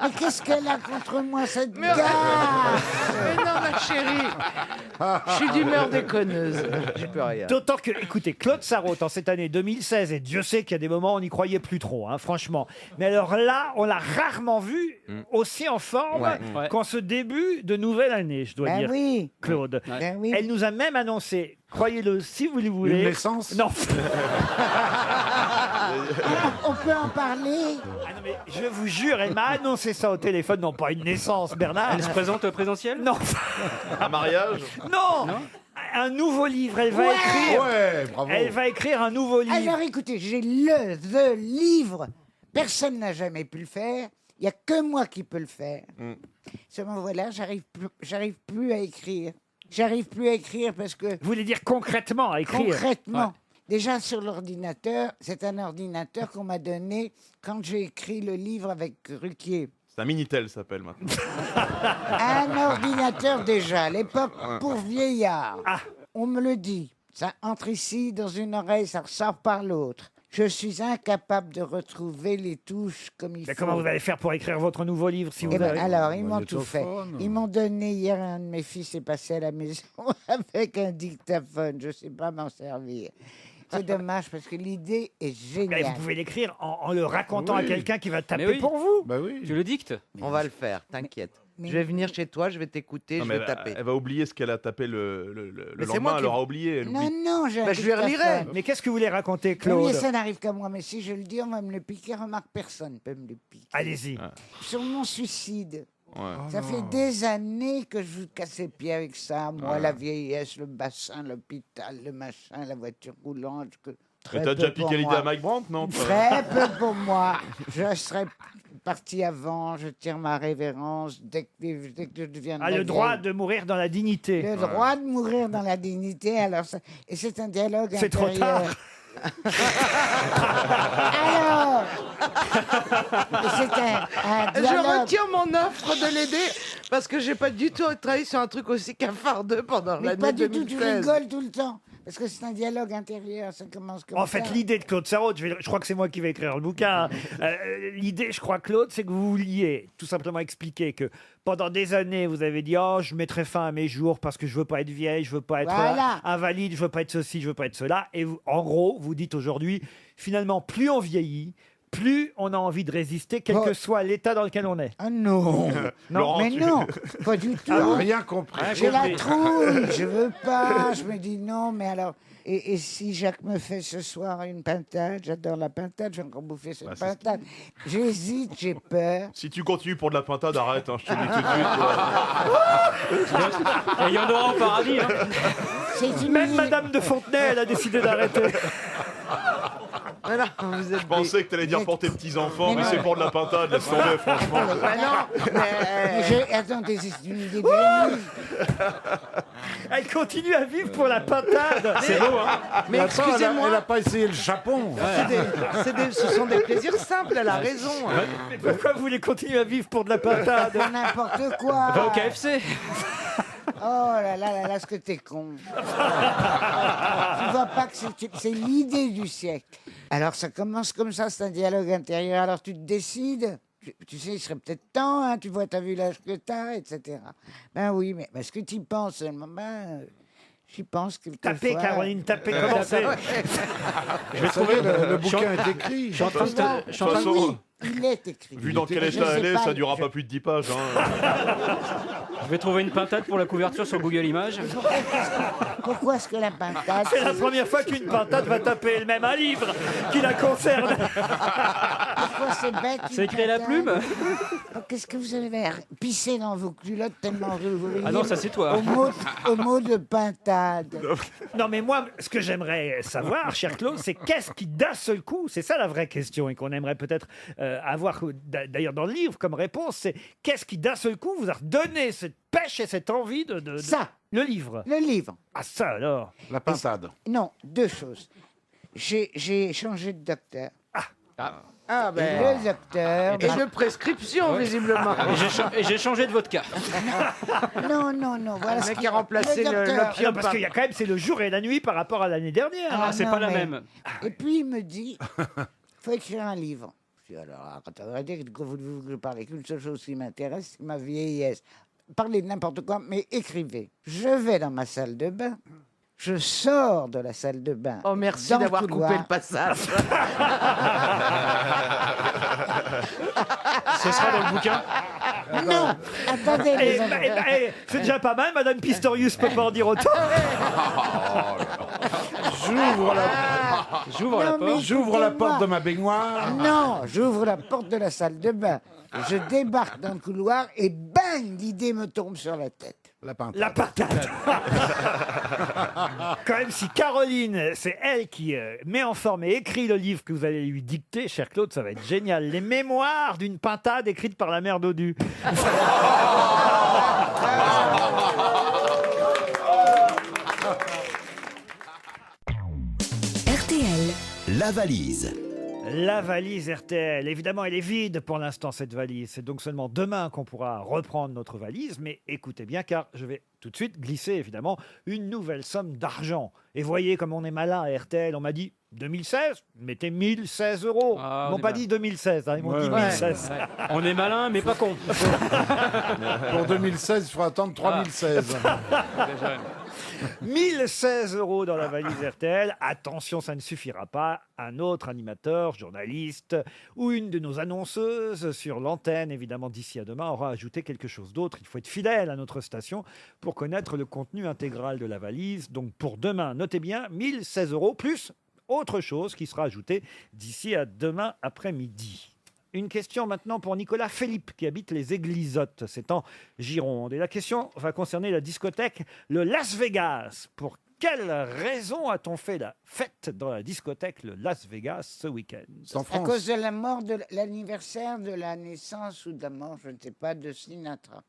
Mais qu'est-ce qu'elle a contre moi, cette Mais- gare? Mais non, ma chérie. Je suis d'humeur déconneuse. J'y peux rien. D'autant que, écoutez, Claude Sarraute, en cette année 2016, et Dieu sait qu'il y a des moments où on n'y croyait plus trop, hein, franchement. Mais alors là, on l'a rarement vu aussi en forme Ouais. qu'en ce début de nouvelle année, je dois Ben dire, oui. Claude. Ben oui. Elle nous a même annoncé, croyez-le si vous le voulez. Une naissance? Non. On peut en parler? Ah non, mais je vous jure, elle m'a annoncé ça au téléphone, non pas une naissance, Bernard. Elle se présente au présidentiel? Non. Un mariage? Non. Un nouveau livre, elle va écrire. Ouais, bravo. Elle va écrire un nouveau livre. Alors écoutez, j'ai the livre. Personne n'a jamais pu le faire. Il n'y a que moi qui peux le faire. Seulement voilà, j'arrive plus à écrire. J'arrive plus à écrire parce que Vous voulez dire concrètement à écrire? concrètement, déjà sur l'ordinateur, c'est un ordinateur qu'on m'a donné quand j'ai écrit le livre avec Ruquier. C'est un Minitel, ça s'appelle maintenant. Un ordinateur déjà, à l'époque pour vieillards. Ah. On me le dit. Ça entre ici dans une oreille, ça ressort par l'autre. Je suis incapable de retrouver les touches comme il Mais faut. comment vous allez faire pour écrire votre nouveau livre si vous Eh ben, avez... alors, ils m'ont tout Magnétophone. fait. Ils m'ont donné, hier, un de mes fils est passé à la maison avec un dictaphone. Je ne sais pas m'en servir. C'est dommage parce que l'idée est Mais géniale. vous pouvez l'écrire en le racontant Oui. à quelqu'un qui va taper Mais oui. pour vous. Bah oui. Tu le dictes? On va le faire, t'inquiète. Mais- Je vais venir chez toi, je vais t'écouter, Non, je mais vais taper. elle va oublier ce qu'elle a tapé le Mais c'est lendemain, moi elle qui- aura oublié. Elle Non, oublie. non, j'ai un Bah, je lui relirai. dictaphone. Mais qu'est-ce que vous voulez raconter, Oui, Claude? ça n'arrive qu'à moi, mais si je le dis, on va me le piquer. Remarque, personne ne peut me le piquer. Allez-y. Sur mon suicide. Ouais. Ça fait des années que je vous casse les pieds avec ça. Moi, la vieillesse, le bassin, l'hôpital, le machin, la voiture roulante. Mais t'as déjà piqué l'idée à Mike Brandt, non? Très peu pour moi. Je serais parti avant, je tire ma révérence dès que je deviendrai Ah, le droit vieille. de mourir dans la dignité. Le droit de mourir dans la dignité. Alors et c'est un dialogue C'est trop intérieur. tard. Alors c'est un Je dialogue. retire mon offre de l'aider parce que j'ai pas du tout travaillé sur un truc aussi cafardeux pendant Mais l'année pas du tout, 2016. tu rigoles tout le temps. Parce que c'est un dialogue intérieur, ça commence comme En ça. fait, l'idée de Claude Sarraute, je crois que c'est moi qui vais écrire le bouquin. L'idée, je crois, Claude, c'est que vous vouliez tout simplement expliquer que pendant des années, vous avez dit « Oh, je mettrai fin à mes jours parce que je veux pas être vieille, je veux pas être Voilà. invalide, je veux pas être ceci, je veux pas être cela. » Et vous, en gros, vous dites aujourd'hui, finalement, plus on vieillit, plus on a envie de résister, quel Oh. que soit l'état dans lequel on est. Ah non, Laurent, mais tu- non, pas du tout. Elle a rien compris. J'ai la trouille, je veux pas. Je me dis non, mais alors. Et si Jacques me fait ce soir une pintade, j'adore la pintade, je vais encore bouffer cette Bah, c'est- pintade. J'hésite, j'ai peur. Si tu continues pour de la pintade, arrête, hein, je te le dis tout de suite. Et il y en aura au paradis. Hein. C'est une Même idée. Madame de Fontenay, elle a décidé d'arrêter. Mais non, vous êtes Je pensais que t'allais dire pour tes petits-enfants, mais non. c'est pour de la pintade, laisse tomber, franchement. Bah non, mais, Attendez, c'est une idée de génie. Elle continue à vivre pour la pintade. C'est beau, hein? mais Attends, excusez-moi, elle a pas essayé le chapon. ce sont des plaisirs simples, elle a raison. Mais pourquoi vous voulez continuer à vivre pour de la pintade? Pour n'importe quoi. Va au KFC. Oh là là là là, ce que t'es con. Tu vois pas que c'est l'idée du siècle. Alors ça commence comme ça, c'est un dialogue intérieur. Alors tu te décides. Tu sais, il serait peut-être temps, hein, tu vois, t'as vu l'âge que t'as, etc. Ben oui, mais est-ce que tu y penses seulement? J'y pense quelquefois. Tapez, Caroline, tapez, commencez. Je vais trouver le bouquin est écrit. Je suis en train de te- je suis en De train toute de- façon, Il est écrit. vu dans quel Je état sais elle est, pas, ça durera pas plus de 10 pages. Hein. Je vais trouver une pintade pour la couverture sur Google Images. Pourquoi est-ce que la pintade... C'est la première fois qu'une pintade va taper elle-même un livre qui la concerne. fois c'est bête. C'est écrit à la plume. Oh, qu'est-ce que vous allez faire? Pisser dans vos culottes tellement vous riez. Ah non, ça c'est toi. Au mot de pintade. Non, mais moi, ce que j'aimerais savoir, cher Claude, c'est qu'est-ce qui, d'un seul coup, c'est ça la vraie question, et qu'on aimerait peut-être avoir, d'ailleurs, dans le livre comme réponse, c'est qu'est-ce qui, d'un seul coup, vous a donné cette pêche et cette envie de... Ça. Le livre. Le livre. Ah, ça alors. La pintade. Non, deux choses. J'ai changé de docteur. Ah Et ben. le docteur... Et de prescription, visiblement. Et j'ai changé de vodka. Non, voilà Le ce mec qui- a remplacé le docteur- Non, l'opium parce qu'il y a quand même, c'est le jour et la nuit par rapport à l'année dernière. Ah, C'est non, pas la mais- même. Et puis il me dit, faut écrire un livre. Je dis alors, arrêtez, que vous que je parle qu'une seule chose qui m'intéresse, c'est ma vieillesse. Parlez de n'importe quoi, mais écrivez. Je vais dans ma salle de bain. Je sors de la salle de bain. Oh, merci dans d'avoir couloir. coupé le passage. Ce sera dans le bouquin. Non, attendez. Et, les enfants. c'est déjà pas mal, Madame Pistorius peut pas en dire autant. J'ouvre la, Non, mais j'ouvre la écoutez-moi. porte de ma baignoire. Non, j'ouvre la porte de la salle de bain. Je débarque dans le couloir et bang, l'idée me tombe sur la tête. La pintade. La patate. Quand même, si Caroline, c'est elle qui met en forme et écrit le livre que vous allez lui dicter, cher Claude, ça va être génial. Les mémoires d'une pintade écrite par la mère Dodu. RTL. La valise. La valise RTL. Évidemment, elle est vide pour l'instant, cette valise. C'est donc seulement demain qu'on pourra reprendre notre valise. Mais écoutez bien, car je vais tout de suite glisser, évidemment, une nouvelle somme d'argent. Et voyez comme on est malin à RTL. On m'a dit 2016, mettez 1016 euros. Ah, Ils on m'ont est pas malin. dit 2016, hein, ils m'ont Ouais, dit ouais. 1016. Ouais. On est malin, mais pas con. Pour 2016, il faudra attendre 3016. 1016 euros dans la valise RTL. Attention, ça ne suffira pas. Un autre animateur, journaliste ou une de nos annonceuses sur l'antenne, évidemment d'ici à demain, aura ajouté quelque chose d'autre. Il faut être fidèle à notre station pour connaître le contenu intégral de la valise. Donc pour demain, notez bien, 1016 euros plus autre chose qui sera ajoutée d'ici à demain après-midi. Une question maintenant pour Nicolas Philippe qui habite les Églisottes, c'est en Gironde. Et la question va concerner la discothèque le Las Vegas. Pour quelle raison a-t-on fait la fête dans la discothèque le Las Vegas ce week-end? C'est en À France. cause de la mort, de l'anniversaire de la naissance ou de la mort, je ne sais pas, de Sinatra.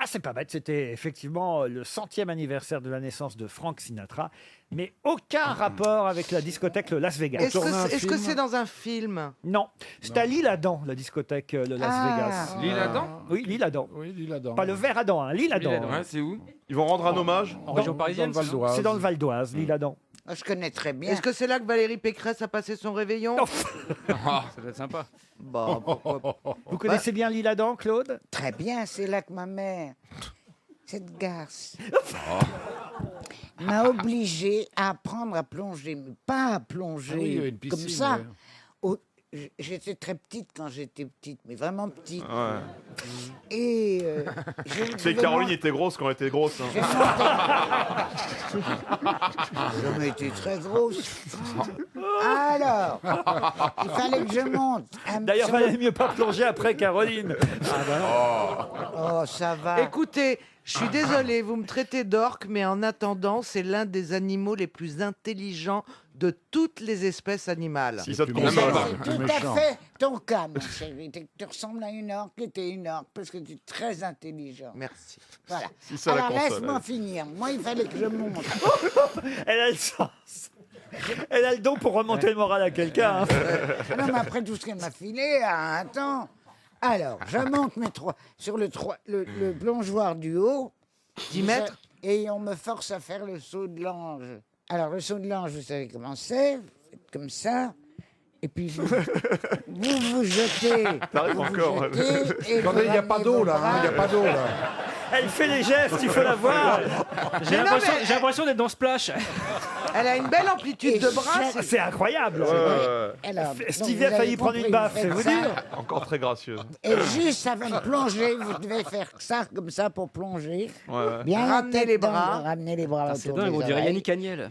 Ah, c'est pas bête, c'était effectivement le 100e anniversaire de la naissance de Frank Sinatra, mais aucun rapport avec la discothèque le Las Vegas. Est-ce que c'est dans un film? Non, c'est à l'Isle-Adam, la discothèque le Las Ah. Vegas. L'Isle-Adam Oui, l'Isle-Adam. Oui, l'Isle-Adam. Pas le verre Adam, hein, l'Isle-Adam. Ouais, c'est où? Ils vont rendre un hommage. En région Dans- parisienne, dans le c'est Val d'Oise. C'est dans le Val d'Oise, l'Isle-Adam. Oh, je connais très bien. Est-ce que c'est là que Valérie Pécresse a passé son réveillon? Non. ça doit être sympa. Bon, pourquoi pas. Vous connaissez bien l'Isle-Adam, Claude? Très bien, c'est là que ma mère, cette garce, m'a obligé à apprendre à plonger, mais pas à plonger Ah oui, il y avait une comme piscine, ça. ouais. J'étais très petite quand j'étais petite, mais vraiment petite. Ouais. Et C'est que Caroline était grosse quand elle était grosse. hein. J'ai jamais été très grosse. Alors, il fallait que je monte. D'ailleurs, sur valait le- mieux pas plonger après Caroline. Oh, ça va. Écoutez, je suis désolé, vous me traitez d'orque, mais en attendant, c'est l'un des animaux les plus intelligents de toutes les espèces animales. Si ça te plus console. méchant. C'est tout méchant. à fait ton cas, mon chéri. Tu ressembles à une orque et t'es une orque parce que tu es très intelligent. Merci. Voilà. Si ça la Alors console, laisse-moi elle. finir. Moi, il fallait que je monte. Elle a le sens. Elle a le don pour remonter le moral à quelqu'un. hein. Ah non, mais après tout ce qu'elle m'a filé, attends. Alors, je monte sur le plongeoir du haut. 10 mètres. Et on me force à faire le saut de l'ange. Alors, le saut de l'ange, vous savez comment c'est. Vous faites comme ça. Et puis, vous vous jetez. T'arrives vous encore, Vous jetez, et Attendez, il n'y a pas d'eau là, hein, il n'y a pas d'eau là. Elle fait les gestes, il faut la voir. J'ai l'impression d'être dans Splash. Elle a une belle amplitude de bras. Ah, c'est incroyable. Alors, Stevie a failli prendre une baffe, c'est vous dire. Encore très gracieuse. Et juste avant de plonger, vous devez faire ça comme ça pour plonger. Ouais. Bien la Ramener tête les dans- bras. Ramener les bras C'est autour dingue, des on dirait oreilles. Yannick Agnel.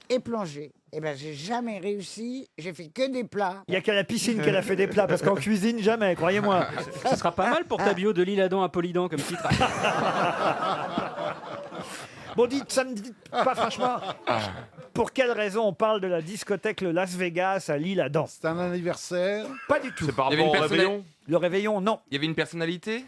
Et plonger. Eh ben, j'ai jamais réussi. J'ai fait que des plats. Il n'y a qu'à la piscine qu'elle a fait des plats, parce qu'en cuisine, jamais, croyez-moi. Ce sera pas mal pour ta bio de l'Isle-Adam à Polydor comme titre. Bon, dites, ça me dit pas franchement. Pour quelle raison on parle de la discothèque le Las Vegas à l'Isle-Adam? C'est un anniversaire? Pas du tout. C'est par Il y avait rapport une au réveillon? Le réveillon, non. Il y avait une personnalité?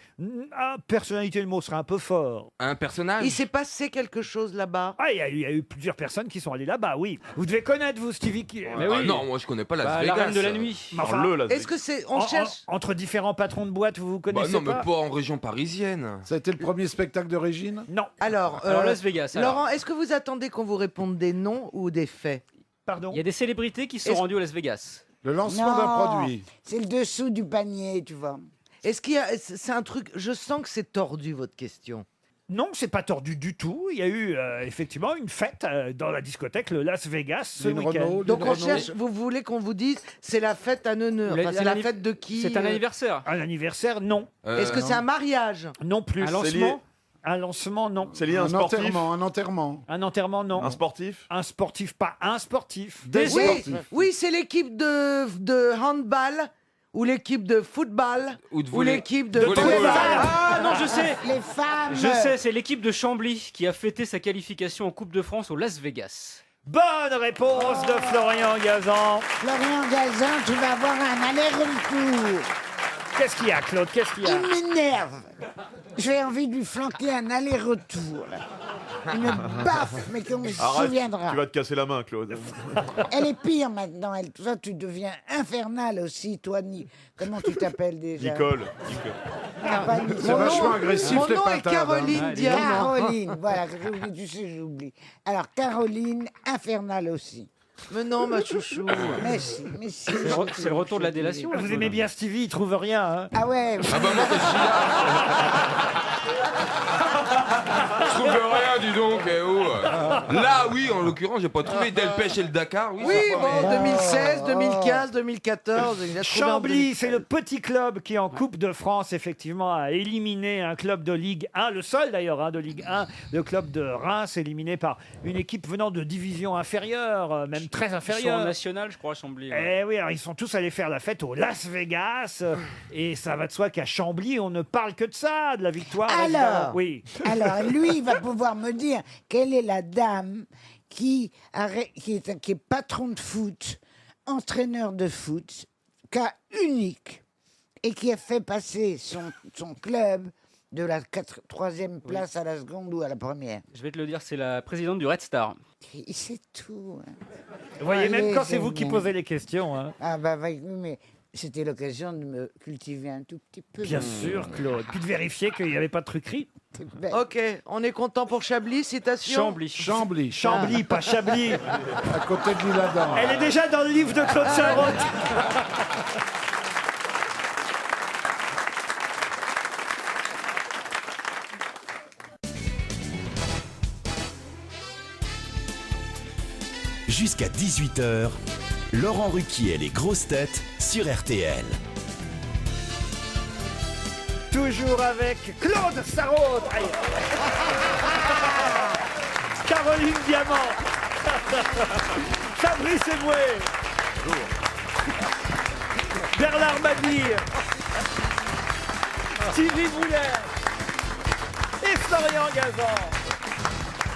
Ah, personnalité, le mot serait un peu fort. Un personnage? Il s'est passé quelque chose là-bas. Ah, il y a eu plusieurs personnes qui sont allées là-bas, oui. Vous devez connaître, vous, Stevie. Mais oui. Ah non, moi je connais pas Las Bah, Vegas. la reine de la nuit. Mais enfin, le Las Est-ce que c'est. On cherche. entre différents patrons de boîtes, vous Bah connaissez non, mais pas pas en région parisienne. Ça a été le premier spectacle de Régine? Non. Alors, Las Vegas. alors. Laurent, est-ce que vous attendez qu'on vous réponde des noms ou des faits? Pardon. Il y a des célébrités qui sont Est-ce- rendues à Las Vegas. Le lancement d'un produit. C'est le dessous du panier, tu vois. Est-ce qu'il y a. C'est un truc. Je sens que c'est tordu, votre question. Non, c'est pas tordu du tout. Il y a eu effectivement une fête dans la discothèque le Las Vegas ce Lynn week-end. Renaud, Donc Lynn on Renaud. cherche. Vous voulez qu'on vous dise c'est la fête à Neuneu. Enfin, c'est la fête de qui? C'est un anniversaire. Un anniversaire, non. Est-ce que c'est un mariage? Non plus. Un C'est lié- lancement. Un lancement, non. C'est lié à un Un sportif? enterrement, un enterrement. Un enterrement, non. Un sportif? Un sportif, pas un sportif. Des Oui, sportifs. oui, c'est l'équipe de handball ou l'équipe de football Ou de ou volley. l'équipe de Volleyball. volleyball. Ah non, je sais. Les femmes. Je sais, c'est l'équipe de Chambly qui a fêté sa qualification en Coupe de France au Las Vegas. Bonne réponse de Florian Gazan. Florian Gazan, tu vas avoir un aller-retour. Qu'est-ce qu'il y a, Claude? Qu'est-ce qu'il y a? Il m'énerve. J'ai envie de lui flanquer un aller-retour. là. Une baffe, mais qu'on se Arrête, souviendra. tu vas te casser la main, Claude. Elle est pire maintenant. Elle. Toi, tu deviens infernal aussi, toi. Comment tu t'appelles déjà? Nicole. Ah, pas Nicole. C'est vachement agressif, Mon les nom est pintades, hein. Caroline Diamant. Caroline, voilà, j'oublie, tu sais, j'oublie. Alors, Caroline, infernale aussi. Mais non, ma chouchou. Mais si, mais si. C'est le retour de la délation. Vous aimez bien Stevie, il trouve rien. Hein. Ah ouais. Ah bah moi je suis là. Je trouve rien, dis donc. Eh oh. Là, oui, en l'occurrence, j'ai pas trouvé Delpech et le Dakar. Oui, Oui, ça bon, paraît. 2016, 2015, 2014. il a trouvé en Chambly, c'est le petit club qui, en Coupe de France, effectivement, a éliminé un club de Ligue 1, le seul d'ailleurs hein, de Ligue 1, le club de Reims, éliminé par une équipe venant de division inférieure, même très Ils sont en inférieure. national, je crois, à Chambly. ouais. Eh oui, alors ils sont tous allés faire la fête au Las Vegas, et ça va de soi qu'à Chambly, on ne parle que de ça, de la victoire. Alors, évidemment. Oui. Alors, lui, il va pouvoir me dire quelle est la dame qui est patron de foot, entraîneur de foot, cas unique, et qui a fait passer son club de la 3e place à la seconde ou à la première. Je vais te le dire, c'est la présidente du Red Star. Il sait tout. Hein. Vous voyez, Allez, même quand c'est c'est vous qui bien. posez les questions. Hein. Ah bah oui, mais c'était l'occasion de me cultiver un tout petit peu. Bien sûr, Claude. Puis de vérifier qu'il n'y avait pas de truquerie. Ben, Ok, on est content pour Chablis, citation. Chambly. Chambly. Chambly, pas Chablis. À côté de l'Isle-Adam. Elle est déjà dans le livre de Claude Sarraute. Jusqu'à 18h, Laurent Ruquier et les grosses têtes sur RTL. Toujours avec Claude Sarraute. Aïe. Caroline Diamant. Fabrice Eboué. Bernard Mabille. Stevie Boulet. Et Florian Gazan.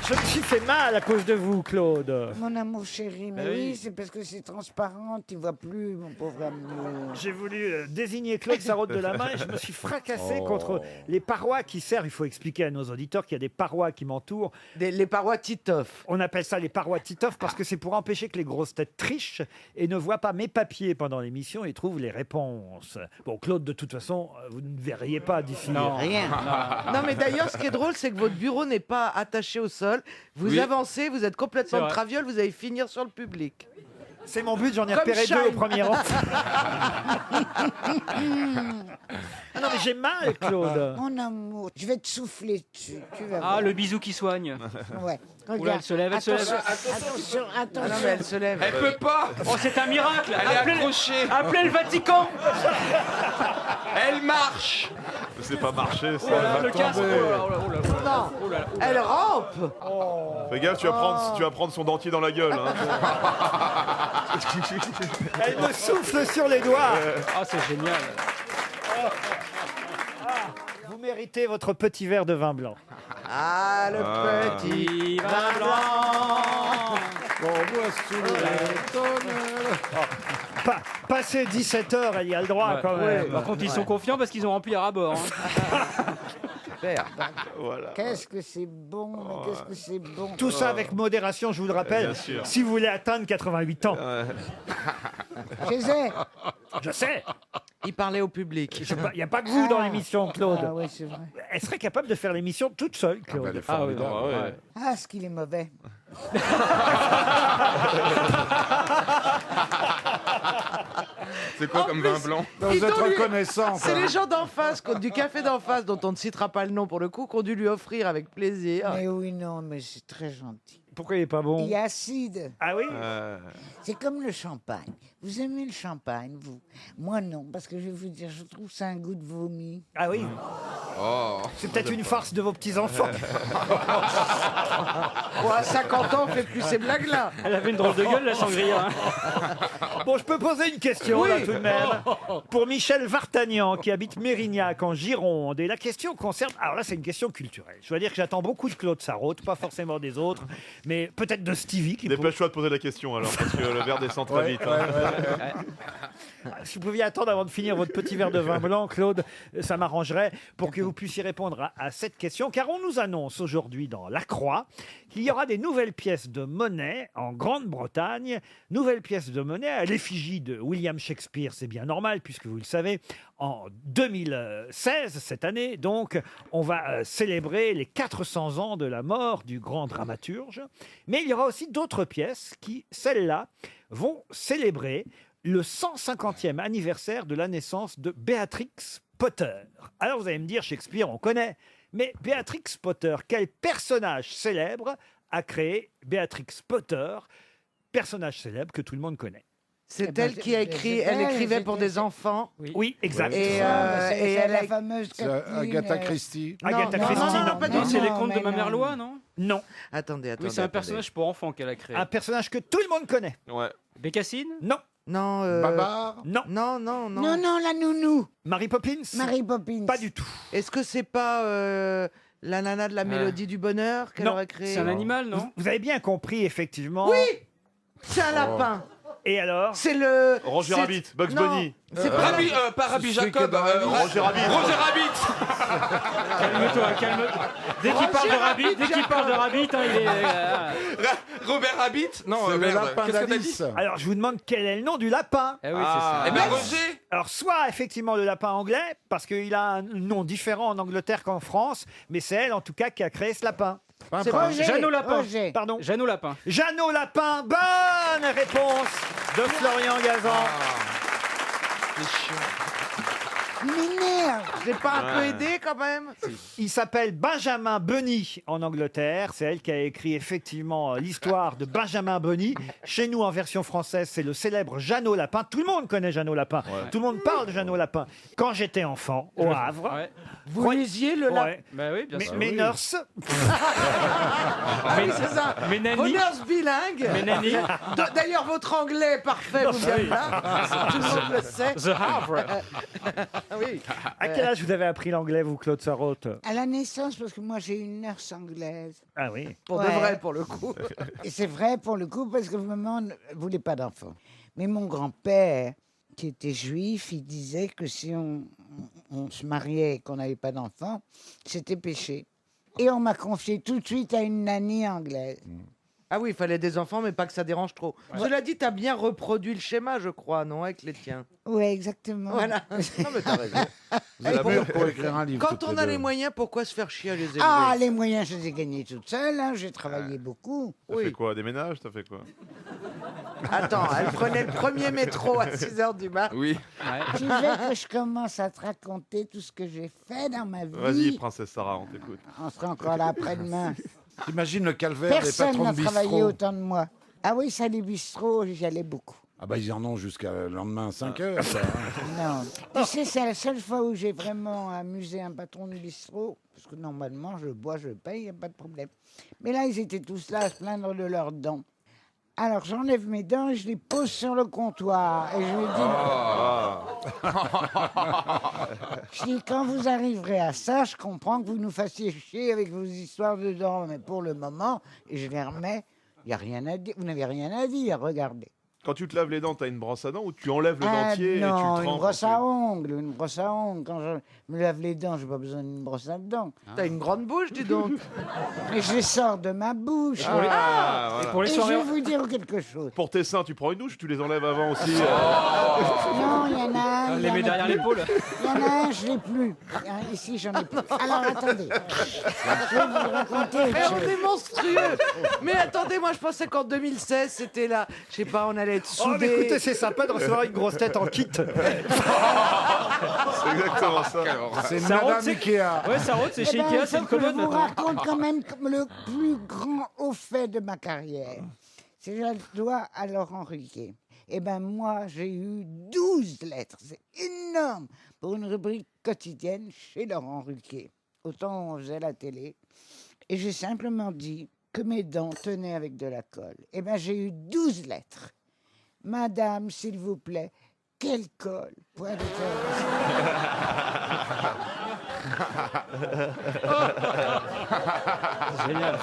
Je me suis fait mal à cause de vous, Claude. Mon amour chéri, mais Ben oui, oui. c'est parce que c'est transparent, tu vois plus, mon pauvre amour. J'ai voulu désigner Claude Sarraute de la main et je me suis fracassé contre les parois qui servent. Il faut expliquer à nos auditeurs qu'il y a des parois qui m'entourent. Les parois Titoff. On appelle ça les parois Titoff parce que c'est pour empêcher que les grosses têtes trichent et ne voient pas mes papiers pendant l'émission et trouvent les réponses. Bon, Claude, de toute façon, vous ne verriez pas d'ici. Non. Rien. Non, mais d'ailleurs, ce qui est drôle, c'est que votre bureau n'est pas attaché au sol. Vous Oui. avancez, vous êtes C'est complètement de vrai. traviole, vous allez finir sur le public. C'est mon but, j'en ai Comme repéré deux au Shine. premier rang. Ah non, mais j'ai mal, Claude. Mon amour, je vais te souffler dessus, tu vas Ah, voir. le bisou qui soigne. Ouais. Oula, Regarde. elle se lève, elle se lève. Attention, Ah non, mais attention. elle se lève. Elle peut pas. Oh, c'est un miracle. Elle est Appelez, accrochée. appelez le Vatican. Elle marche. C'est pas marché, ça. Le casque. Non, elle rampe. Fais gaffe, tu vas prendre son dentier dans la gueule. Hein. Elle me souffle sur les doigts. Ah, c'est génial. Vous méritez votre petit verre de vin blanc. Ah, le petit vin blanc. Passé 17h, elle y a le droit quand même. Par contre, ils sont confiants parce qu'ils ont rempli à bord. Super. Voilà. Qu'est-ce que c'est bon, mais qu'est-ce que c'est bon. Tout ça avec modération, je vous le rappelle. Bien sûr. Si vous voulez atteindre 88 ans. Je sais. Je sais. Il parlait au public. Il n'y a pas que vous dans l'émission, Claude. Ah oui, c'est vrai. Elle serait capable de faire l'émission toute seule, Claude. Elle est formidable. Ah, ce qu'il est mauvais. C'est quoi comme vin blanc? Vous êtes reconnaissant. C'est les gens d'en face, du café d'en face, dont on ne citera pas le nom pour le coup, qu'on dû lui offrir avec plaisir. Mais oui, non, mais c'est très gentil. Pourquoi il n'est pas bon? Il est acide. Ah oui? C'est comme le champagne. Vous aimez le champagne, vous? Moi, non, parce que je vais vous dire, je trouve ça un goût de vomi. Ah oui? C'est peut-être une farce de vos petits-enfants. À 50 ans, on fait plus ces blagues-là. Elle avait une drôle de gueule, la sangria. Bon, je peux poser une question, là, tout de même. Pour Michel Vartagnan, qui habite Mérignac, en Gironde. Et la question concerne... Alors là, c'est une question culturelle. Je dois dire que j'attends beaucoup de Claude Sarraute, pas forcément des autres, mais peut-être de Stevie. Dépêche-toi de poser la question, alors, parce que le verre descend très vite. Si vous pouviez attendre avant de finir votre petit verre de vin blanc, Claude, ça m'arrangerait pour que vous puissiez répondre à cette question. Car on nous annonce aujourd'hui dans La Croix qu'il y aura des nouvelles pièces de monnaie en Grande-Bretagne. Nouvelles pièces de monnaie à l'effigie de William Shakespeare. C'est bien normal, puisque vous le savez, en 2016, cette année, donc, on va célébrer les 400 ans de la mort du grand dramaturge. Mais il y aura aussi d'autres pièces qui, celles-là, vont célébrer le 150e anniversaire de la naissance de Béatrix Potter. Alors vous allez me dire, Shakespeare, on connaît, mais Béatrix Potter, quel personnage célèbre a créé Béatrix Potter, personnage célèbre que tout le monde connaît? C'est elle qui a écrit, elle écrivait pour des enfants. Oui, exact. Et C'est elle la a... fameuse Agatha Christie. Agatha non, Christie, non, pas du tout. C'est les Non, contes de mais ma non. mère Loi, non? Non. Attendez. Oui, c'est un personnage pour enfants qu'elle a créé. Un personnage que tout le monde connaît. Ouais. Bécassine? Non. Non, Babar. Non. non. Non, non, la nounou. Mary Poppins? Marie Poppins. Pas du tout. Est-ce que c'est pas la nana de la Mélodie du Bonheur qu'elle Non. aurait créée? C'est un animal, non? Vous avez bien compris, effectivement. Oui, c'est un lapin. Et alors? C'est le... Roger c'est- Rabbit, Bugs Non, Bunny. C'est pas Pas Rabbi Celui qui est Jacob. dans la liste. Roger Rabbit. Roger Rabbit. Calme-toi, calme-toi. Dès qu'il parle de Rabbit, hein, il est... Robert Rabbit. Non, C'est le merde. lapin Qu'est-ce que t'as dit? d'Alice. Alors, je vous demande quel est le nom du lapin. Eh oui, c'est ça. Eh ben Roger. Alors, soit effectivement le lapin anglais, parce qu'il a un nom différent en Angleterre qu'en France, mais c'est elle en tout cas qui a créé ce lapin. C'est Roger. Jeannot Lapin. Roger. Pardon? Jeannot Lapin. Jeannot Lapin, bonne réponse de Florian Gazan. C'est chiant. Merde. J'ai pas un peu aidé quand même? Il s'appelle Benjamin Bunny en Angleterre. C'est elle qui a écrit effectivement l'histoire de Benjamin Bunny. Chez nous, en version française, c'est le célèbre Jeannot Lapin. Tout le monde connaît Jeannot Lapin. Tout le monde parle de Jeannot Lapin. Quand j'étais enfant, au Havre, Ouais. Vous lisiez le lapin? ouais, Bah oui, bien sûr. mes nurses, Ah oui, c'est ça. Mais Nani. Vos nurses bilingues. Mais Nani. D'ailleurs, votre anglais est parfait, vous êtes là. Tout le monde le sait. The Havre. Oui. à quel âge vous avez appris l'anglais, vous, Claude Sarraute? À la naissance, parce que moi j'ai une nurse anglaise. Ah oui. Pour de Ouais. vrai, pour le coup. Et c'est vrai pour le coup, parce que maman ne voulait pas d'enfants. Mais mon grand-père, qui était juif, il disait que si on se mariait et qu'on n'avait pas d'enfants, c'était péché. Et on m'a confié tout de suite à une nanny anglaise. Ah oui, il fallait des enfants, mais pas que ça dérange trop. Cela dit, t'as bien reproduit le schéma, je crois, non, avec les tiens. Oui, exactement. Voilà. Non, mais t'as raison. Vous êtes mûrs pour écrire un livre. Quand toutes on les a deux. les moyens, pourquoi se faire chier à les élever? Ah, les moyens, je les ai gagnés toute seule. Hein. J'ai travaillé beaucoup. T'as fait quoi? Des ménages? T'as fait quoi? Attends, elle prenait le premier métro à 6h du mat. Oui. Tu veux que je commence à te raconter tout ce que j'ai fait dans ma vie? Vas-y, princesse Sarah, on t'écoute. On sera encore là après-demain. T'imagines le calvaire des Personne patrons n'a de travaillé bistrot. autant de moi. Ah oui, ça, les bistrots, j'y allais beaucoup. Ah bah ils en ont jusqu'à le lendemain 5 heures. Ça, hein. Non. Tu sais, c'est la seule fois où j'ai vraiment amusé un patron de bistrot, parce que normalement, je bois, je paye, il n'y a pas de problème. Mais là, ils étaient tous là à se plaindre de leurs dents. Alors, j'enlève mes dents et je les pose sur le comptoir. Et je lui dis... Je dis, quand vous arriverez à ça, je comprends que vous nous fassiez chier avec vos histoires de dents. Mais pour le moment, et je les remets, il n'y a rien à dire. Vous n'avez rien à dire, regardez. Quand tu te laves les dents, t'as une brosse à dents ou tu enlèves le dentier et tu le non, trempes une brosse à ongles, une brosse à ongles. Quand je me lave les dents, j'ai pas besoin d'une brosse à dents. T'as une grande bouche, dis donc. Et je les sors de ma bouche. voilà. Et je vais vous dire quelque chose. Pour tes seins, tu prends une douche, tu les enlèves avant aussi. Non, il y en a un. Les mets derrière l'épaule. Il y en a un, je l'ai plus. Ici, j'en ai plus. Alors, attendez. Je vais vous raconter. Mais on est monstrueux. Mais attendez, moi je pensais qu'en 2016, c'était là. Je sais pas, on allait être Oh, mais soudés. écoutez, c'est sympa de recevoir une grosse tête en kit. C'est exactement ça. C'est Ça Madame rentre, c'est- Ikea. Ouais, ça rote, c'est Eh chez ben, Ikea, il c'est faut une que je commode. vous raconte quand même le plus grand haut fait de ma carrière. C'est que je le dois à Laurent Ruquier. Eh ben moi, j'ai eu 12 lettres. C'est énorme pour une rubrique quotidienne chez Laurent Ruquier. Autant on faisait la télé. Et j'ai simplement dit que mes dents tenaient avec de la colle. Eh ben j'ai eu 12 lettres. Madame, s'il vous plaît, quelle colle? Point Génial.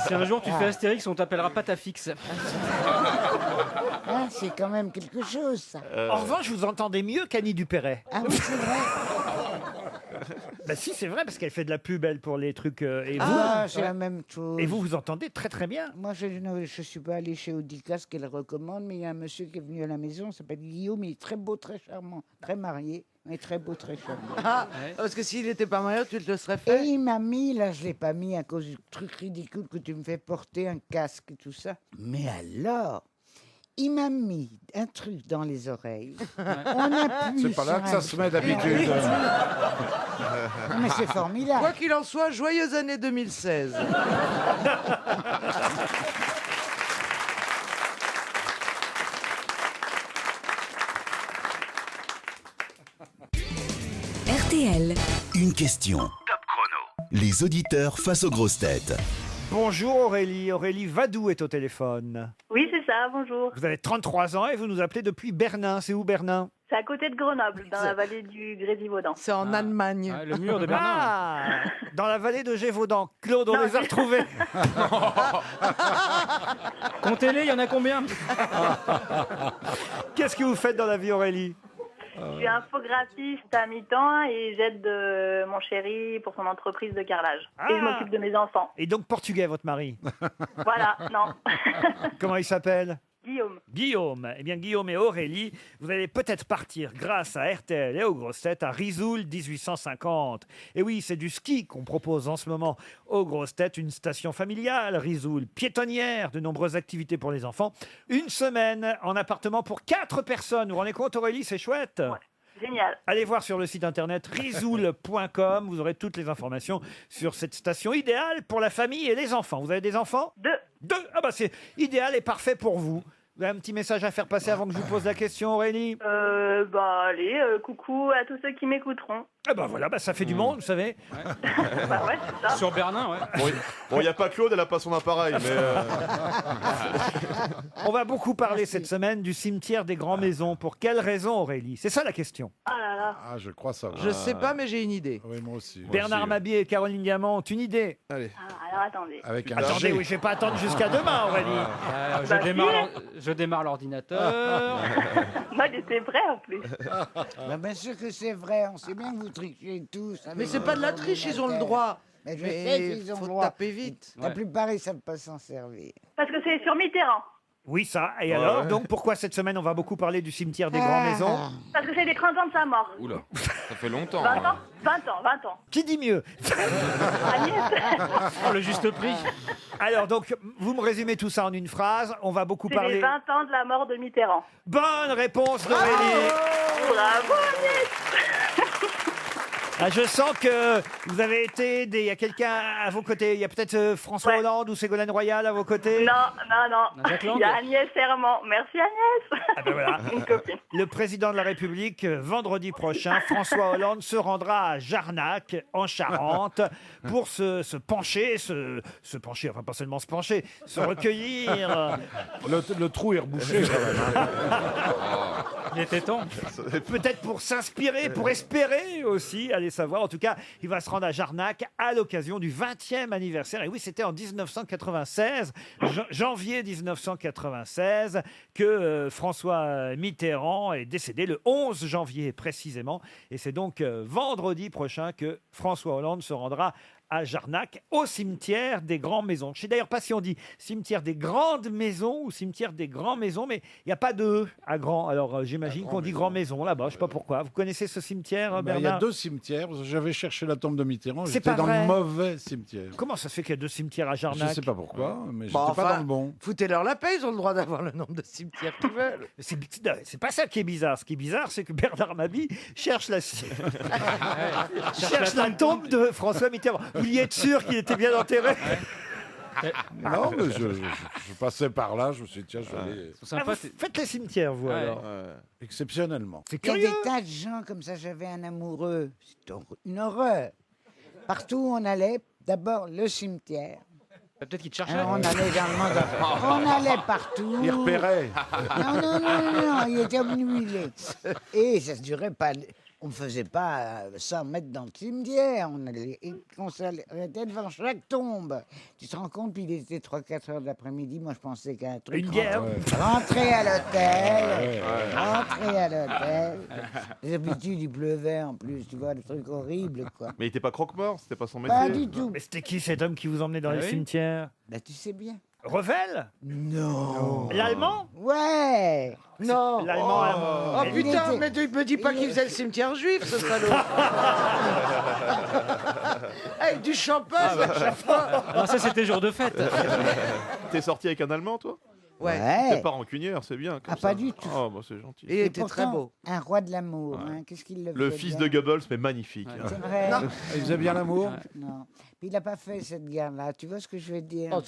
Si un jour tu fais Astérix, on t'appellera Patafix. Hein, c'est quand même quelque chose, ça. En revanche, vous entendez mieux qu'Annie Dupéret. Ah oui, c'est vrai. Bah si, c'est vrai, parce qu'elle fait de la pub, elle, pour les trucs. Et vous, Ah, c'est la même chose. et vous, vous entendez très très bien. Moi, je ne suis pas allée chez Audicas qu'elle recommande, mais il y a un monsieur qui est venu à la maison, il s'appelle Guillaume, il est très beau, très charmant, très marié, mais très beau, très charmant. Ah, parce que s'il n'était pas marié, tu te le serais Et fait. il m'a mis, là je l'ai pas mis à cause du truc ridicule que tu me fais porter, un casque et tout ça. Mais alors, il m'a mis un truc dans les oreilles. On appuie C'est pas là sur que ça un se met bouton. d'habitude. Mais c'est formidable. Quoi qu'il en soit, joyeuse année 2016. RTL. Une question. Top chrono. Les auditeurs face aux grosses têtes. Bonjour Aurélie. Aurélie Vadou est au téléphone. Oui, c'est ça, bonjour. Vous avez 33 ans et vous nous appelez depuis Bernin. C'est où Bernin? C'est à côté de Grenoble, dans la vallée du Grésivaudan. C'est en Allemagne. Le mur de Berlin. Ah, dans la vallée de Gévaudan. Claude, on Non, les a mais- retrouvés. Comptez-les, il y en a combien? Qu'est-ce que vous faites dans la vie, Aurélie? Je suis infographiste à mi-temps et j'aide mon chéri pour son entreprise de carrelage. Et je m'occupe de mes enfants. Et donc portugais, votre mari? Voilà, non. Comment il s'appelle? Guillaume. Guillaume. Eh bien, Guillaume et Aurélie, vous allez peut-être partir grâce à RTL et aux grosses têtes à Risoul 1850. Et oui, c'est du ski qu'on propose en ce moment aux grosses têtes, une station familiale, Risoul, piétonnière, de nombreuses activités pour les enfants. Une semaine en appartement pour 4 personnes. Vous vous rendez compte, Aurélie, c'est chouette. Génial. Allez voir sur le site internet risoul.com, vous aurez toutes les informations sur cette station idéale pour la famille et les enfants. Vous avez des enfants? 2. 2. Ah bah c'est idéal et parfait pour vous. Vous avez un petit message à faire passer avant que je vous pose la question, Aurélie? Allez, coucou à tous ceux qui m'écouteront. Ah bah voilà, bah ça fait du monde, vous savez. Bah ouais, c'est ça. Sur Bernin, ouais. Bon, il n'y a pas Claude, elle n'a pas son appareil, mais... On va beaucoup parler cette semaine du cimetière des grands maisons. Pour quelle raison, Aurélie? C'est ça la question. Ah là là. Ah, je crois ça. Je sais pas, mais j'ai une idée. Oui, moi aussi. Bernard Mabie et Caroline Diamant ont une idée. Allez. Alors attendez. Avec un Attendez, G. oui, je vais pas attendre jusqu'à demain, Aurélie. Bah, Je démarre l'ordinateur. Moi, j'étais prêt en plus. Bah, bien sûr que c'est vrai, on sait bien que vous trichez tous. Mais c'est pas de la triche, ils ont le droit. Mais je Mais sais qu'ils ont faut le droit. taper vite. La plupart, ils savent pas s'en servir. Parce que c'est sur Mitterrand. Oui, ça. Et alors, donc, pourquoi cette semaine, on va beaucoup parler du cimetière des grands maisons? Parce que c'est les 30 ans de sa mort. Oula, ça fait longtemps. 20 ans 20 ans. Qui dit mieux? Oh, le juste prix. Alors, donc, vous me résumez tout ça en une phrase. On va beaucoup C'est les parler. 20 ans de la mort de Mitterrand. Bonne réponse d'Aurélie. Bravo Agnès. Ah, je sens que vous avez été aidé. Il y a quelqu'un à vos côtés. Il y a peut-être François Hollande ou Ségolène Royal à vos côtés. Non. Il y a Agnès Herman. Merci Agnès. Ah ben voilà. Une copine. Le président de la République, vendredi prochain, François Hollande, se rendra à Jarnac, en Charente, pour se pencher, enfin pas seulement se pencher, se recueillir. Le trou est rebouché quand même. Il était temps. Peut-être pour s'inspirer, pour espérer aussi, allez savoir. En tout cas, il va se rendre à Jarnac à l'occasion du 20e anniversaire. Et oui, c'était en 1996, janvier 1996, que François Mitterrand est décédé, le 11 janvier précisément. Et c'est donc vendredi prochain que François Hollande se rendra à Jarnac, au cimetière des Grandes Maisons. Je ne sais d'ailleurs pas si on dit cimetière des Grandes Maisons ou cimetière des Grandes Maisons, mais il n'y a pas de E à grand. Alors j'imagine qu'on dit Grand Maison là-bas, je ne sais pas pourquoi. Vous connaissez ce cimetière, Bernard ? Il y a 2 cimetières. J'avais cherché la tombe de Mitterrand, C'est j'étais pas dans vrai. le mauvais cimetière. Comment ça se fait qu'il y a 2 cimetières à Jarnac ? Je ne sais pas pourquoi, mais j'étais Bon, pas enfin, dans le bon. Foutez-leur la paix, ils ont le droit d'avoir le nombre de cimetières qu'ils veulent. C'est pas ça qui est bizarre. Ce qui est bizarre, c'est que Bernard Mabie cherche la tombe de François Mitterrand. Vous y êtes sûr qu'il était bien enterré ? Non, mais je passais par là, je me suis dit, tiens, je vais aller. Ah, vous faites les cimetières, vous, alors. Exceptionnellement. C'est Il y a curieux. des tas de gens comme ça. J'avais un amoureux. C'était une horreur. Partout où on allait, d'abord le cimetière. Peut-être qu'il te cherchait. Alors, on allait dans le monde. On allait partout. Il repérait. Non, il était obnubilé. Et ça ne durait pas. On ne faisait pas 100 mètres dans le cimetière. On s'arrêtait devant chaque tombe. Tu te rends compte, puis il était 3-4 heures de l'après-midi. Moi, je pensais qu'à un truc. Une guerre. Rentrer à l'hôtel. Rentrer à l'hôtel. D'habitude, il pleuvait en plus. Tu vois, le truc horrible, quoi. Mais il était pas croque-mort, c'était pas son métier. Pas du tout. Mais c'était qui cet homme qui vous emmenait dans les cimetières ? Bah, tu sais bien. Revel ? Non. L'Allemand ? Ouais. Non. L'Allemand. Oh Il putain, était- mais tu me dis pas qu'il faisait le cimetière juif, ce salaud. Avec du champagne à chaque fois. Non, ça c'était jour de fête. T'es sorti avec un Allemand, toi? Ouais. T'es pas rancunière, c'est bien. Comme Ah, ça. pas du tout. Oh, bah c'est gentil. Et il était très pourtant, beau. Un roi de l'amour. Hein. Qu'est-ce qu'il Le faisait fils bien. de Goebbels, mais magnifique. C'est vrai. Non. Il faisait bien l'amour. Non. Puis il n'a pas fait cette guerre-là. Tu vois ce que je veux dire? Oh,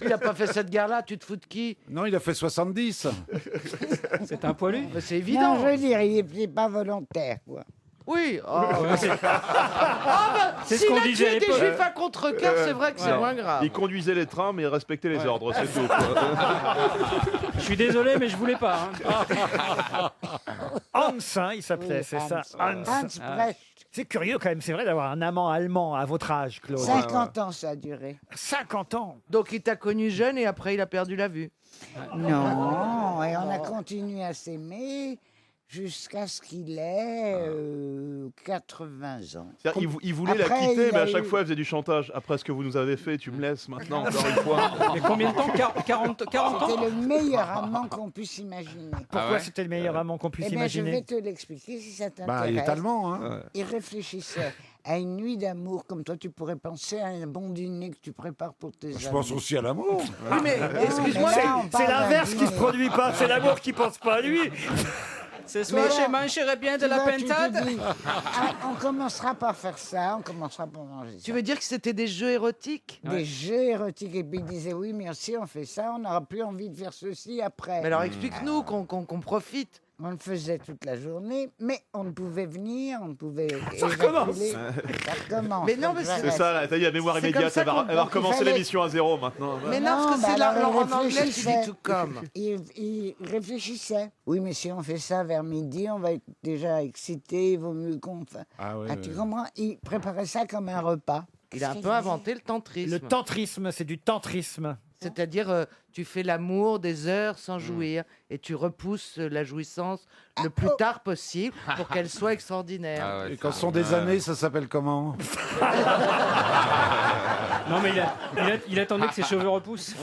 il a pas fait cette guerre-là, tu te fous de qui? Non, il a fait 70. C'est un poilu. Mais c'est évident. Non, je veux dire, il n'est pas volontaire, quoi. Oui. Oh, C'est si ce qu'on il a disait à tué des l'époque. juifs à contre-cœur, c'est vrai que c'est moins grave. Il conduisait les trains, mais il respectait les ordres, c'est tout. quoi. Je suis désolé, mais je voulais pas. Hans, hein, il s'appelait, Oui, c'est ça. Hans Brecht. C'est curieux quand même, c'est vrai d'avoir un amant allemand à votre âge, Claude. 50 ans, ça a duré. 50 ans. Donc il t'a connu jeune et après il a perdu la vue. Non, et on a continué à s'aimer jusqu'à ce qu'il ait 80 ans. C'est-à-dire, il voulait la Après, quitter, il mais a à chaque eu- fois, il faisait du chantage. Après ce que vous nous avez fait, tu me laisses maintenant, encore une fois. Mais combien de temps 40 ans C'était le meilleur amant qu'on puisse imaginer. Pourquoi c'était le meilleur amant qu'on puisse Eh bien, je imaginer vais te l'expliquer si ça t'intéresse. Bah, il est allemand, hein. Il réfléchissait à une nuit d'amour, comme toi, tu pourrais penser à un bon dîner que tu prépares pour tes amis. Je pense aussi à l'amour. Oui, mais excuse-moi, mais là, on parle C'est d'un l'inverse qui se dîner. produit pas, c'est l'amour qui pense pas à lui. Ce soir, Mais là, je mangerai bien de tu la vois, tu te pentade. dis, ah, on commencera par faire ça, on commencera par manger ça. tu veux dire que c'était des jeux érotiques? Des jeux érotiques. Et puis il disait, oui, mais si on fait ça, on n'aura plus envie de faire ceci après. Mais alors explique-nous qu'on profite. On le faisait toute la journée, mais on ne pouvait venir, on ne pouvait. Ça recommence. éjaculer. Ça recommence. Mais non, mais faut que c'est C'est j'arrête. ça, là, t'as dit la mémoire C'est immédiate, comme ça elle va qu'on- recommencer fallait- l'émission à zéro maintenant. Mais non, parce que bah c'est alors, en il anglais, tu dis réfléchissait. tout comme. Il réfléchissait. Oui, mais si on fait ça vers midi, on va être déjà excité, il vaut mieux qu'on fasse. Ah oui, Tu comprends? Il préparait ça comme un repas. Il a un peu inventé le tantrisme. Le tantrisme, c'est du tantrisme. C'est-à-dire, tu fais l'amour des heures sans jouir et tu repousses la jouissance le plus tard possible pour qu'elle soit extraordinaire. Et quand ce sont des années, ça s'appelle comment? Non, mais il attendait que ses cheveux repoussent.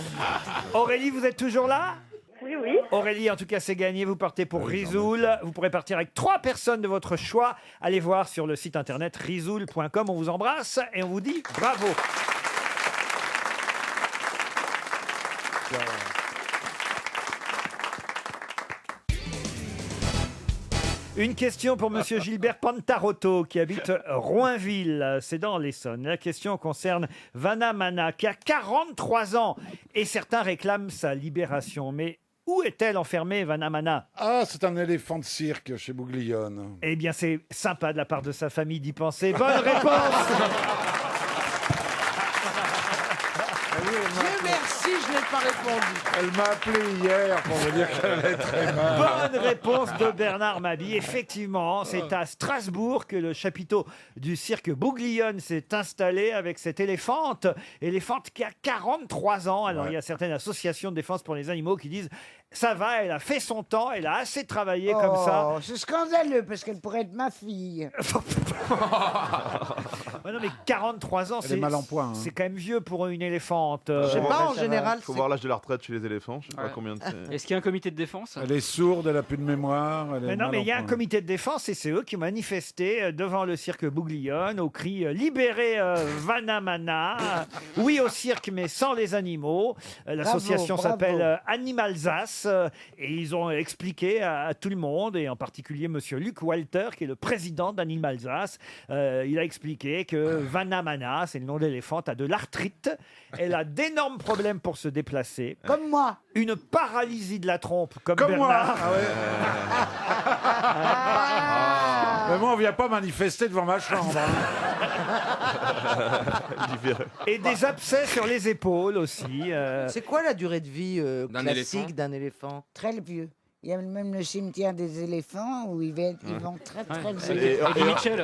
Aurélie, vous êtes toujours là? Oui, oui. Aurélie, en tout cas, c'est gagné. Vous partez pour Risoul. Vous pourrez partir avec 3 personnes de votre choix. Allez voir sur le site internet risoul.com. On vous embrasse et on vous dit bravo. Une question pour monsieur Gilbert Pantarotto qui habite Roinville, c'est dans l'Essonne. La question concerne Vanna Mana qui a 43 ans et certains réclament sa libération. Mais où est-elle enfermée, Vanna Mana? Ah, c'est un éléphant de cirque chez Bouglione. Eh bien, c'est sympa de la part de sa famille d'y penser. Bonne réponse. Dieu merci, je n'ai pas répondu. Elle m'a appelé hier pour me dire qu'elle allait très mal. Bonne réponse de Bernard Mabie. Effectivement, c'est à Strasbourg que le chapiteau du cirque Bouglione s'est installé avec cette éléphante qui a 43 ans. Alors, il y a certaines associations de défense pour les animaux qui disent ça va, elle a fait son temps, elle a assez travaillé comme ça. C'est scandaleux parce qu'elle pourrait être ma fille. Ouais, non, mais 43 ans, Elle est mal en point, hein. c'est quand même vieux pour une éléphante. Je sais pas, en général, Faut voir l'âge de la retraite chez les éléphants. Je sais pas combien de. Est-ce qu'il y a un comité de défense? Elle est sourde, elle a plus de mémoire. Mais non, mais il y a un comité de défense et c'est eux qui ont manifesté devant le cirque Bouglione au cri libérez Vanna Mana. Oui au cirque, mais sans les animaux. L'association Bravo, s'appelle Animalsace et ils ont expliqué à tout le monde et en particulier monsieur Luc Walter qui est le président d'Animalsace. Il a expliqué que Vanna Mana, c'est le nom d'éléphante, a de l'arthrite. Elle a d'énormes problèmes pour se déplacer. Comme moi. Une paralysie de la trompe, comme moi. Bernard. Mais moi, on vient pas manifester devant ma chambre. Et des abcès sur les épaules aussi. C'est quoi la durée de vie D'un classique d'un éléphant? Très vieux. Il y a même le cimetière des éléphants où ils vont très très vieux.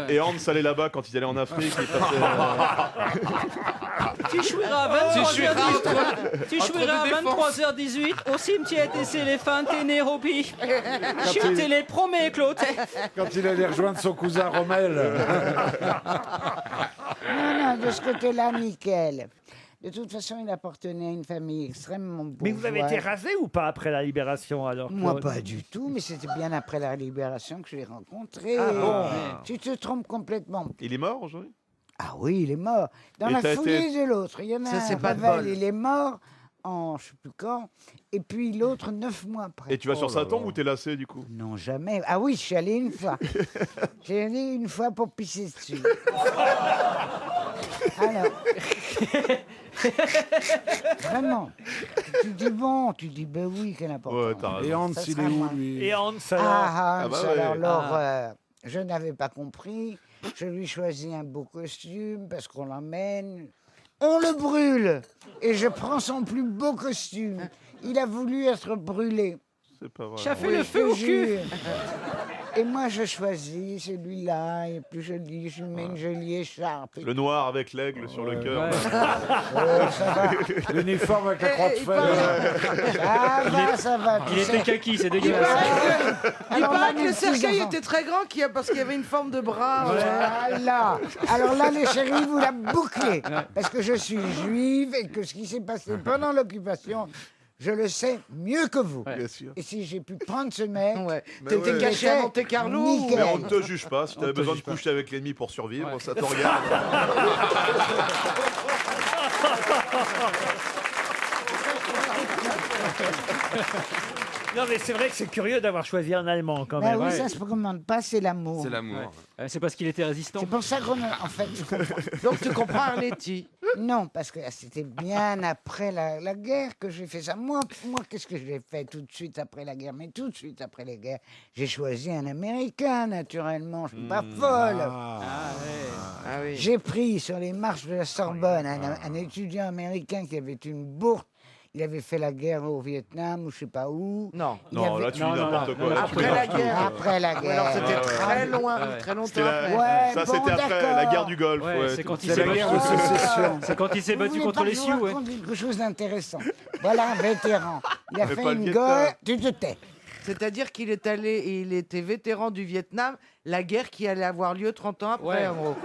Et Hans allait là-bas quand ils allaient en Afrique. Il passait, Tu chouiras à 23h18 au cimetière des éléphants et Nairobi. Je te les promets, Claude. Quand il allait rejoindre son cousin Rommel. Non, de ce côté-là, nickel. De toute façon, il appartenait à une famille extrêmement bourgeoise. Mais vous avez été rasé ou pas après la libération alors Moi, Claude? pas du tout, mais c'était bien après la libération que je l'ai rencontré. Ah bon? Tu te trompes complètement. Il est mort aujourd'hui? Ah oui, il est mort. Dans Et la t'as foulée été- de l'autre. Il y en a Ça, c'est un, pas de Pavel, bol. il est mort en je sais plus quand, et puis l'autre 9 mois après. Et tu vas sur sa tombe ou t'es lassé du coup? Non, jamais. Ah oui, je suis allé une fois. J'ai allé une fois pour pisser dessus. Alors, vraiment, tu dis bon, tu dis ben oui, quelle importance. Ouais, t'as raison. Et Hans, Ça il sera est où, moi. lui? Et Hans alors? Ah, Hans, Ah bah ouais. alors l'horreur. Je n'avais pas compris. Je lui choisis un beau costume parce qu'on l'emmène. On le brûle. Et je prends son plus beau costume. Il a voulu être brûlé. C'est pas vrai. Ça fait Oui, le je feu te au cul. jure. Et moi, je choisis celui-là, et plus joli, je lui mets une jolie écharpe. Le noir avec l'aigle sur le cœur. Oh, ça va, L'uniforme avec la croix de fer. ça va. tu Il sais. était kaki, c'est Il dégueulasse. paraît Alors là, que mes le cercueil petits-enfants. était très grand parce qu'il y avait une forme de bras. Voilà. Alors là, les chéris, vous la bouclez. Parce que je suis juive et que ce qui s'est passé pendant l'occupation, je le sais mieux que vous. Bien sûr. Et si j'ai pu prendre ce mec, T'étais ouais. caché à Monte Carlo ou- Nickel. Mais on ne te juge pas. Si tu avais besoin de coucher avec l'ennemi pour survivre, ça te regarde. Non mais c'est vrai que c'est curieux d'avoir choisi un Allemand quand bah même. oui, Ouais. ça se commande pas, c'est l'amour. C'est l'amour. C'est parce qu'il était résistant. C'est pour ça qu'on a... En fait, je comprends. Donc tu comprends Arletty? Non, parce que c'était bien après la guerre que j'ai fait ça. Moi, qu'est-ce que j'ai fait tout de suite après la guerre? Mais tout de suite après la guerre, j'ai choisi un Américain, naturellement. Je suis pas folle. Ah oui. J'ai pris sur les marches de la Sorbonne un étudiant américain qui avait une bourse. Il avait fait la guerre au Vietnam ou je sais pas où. Non. Il Non, avait- là tu dis n'importe quoi. Là, tu Après la mélanges tout. guerre. Après la Ou guerre. alors c'était Ouais, très loin, très longtemps C'était la- après. Ouais, Ça, bon, c'était après d'accord. la guerre du Golfe. Ouais, ouais. c'est quand il C'est s'est la battu. guerre de sécession. C'est quand il s'est Vous battu voulez contre pas les que je vous Sioux, ouais. raconte quelque chose d'intéressant. Voilà un vétéran. Il a Mais fait pas le une Vietnam. guerre. Tu te tais. C'est-à-dire qu'il est allé et il était vétéran du Vietnam, la guerre qui allait avoir lieu 30 ans après, Ouais. en gros.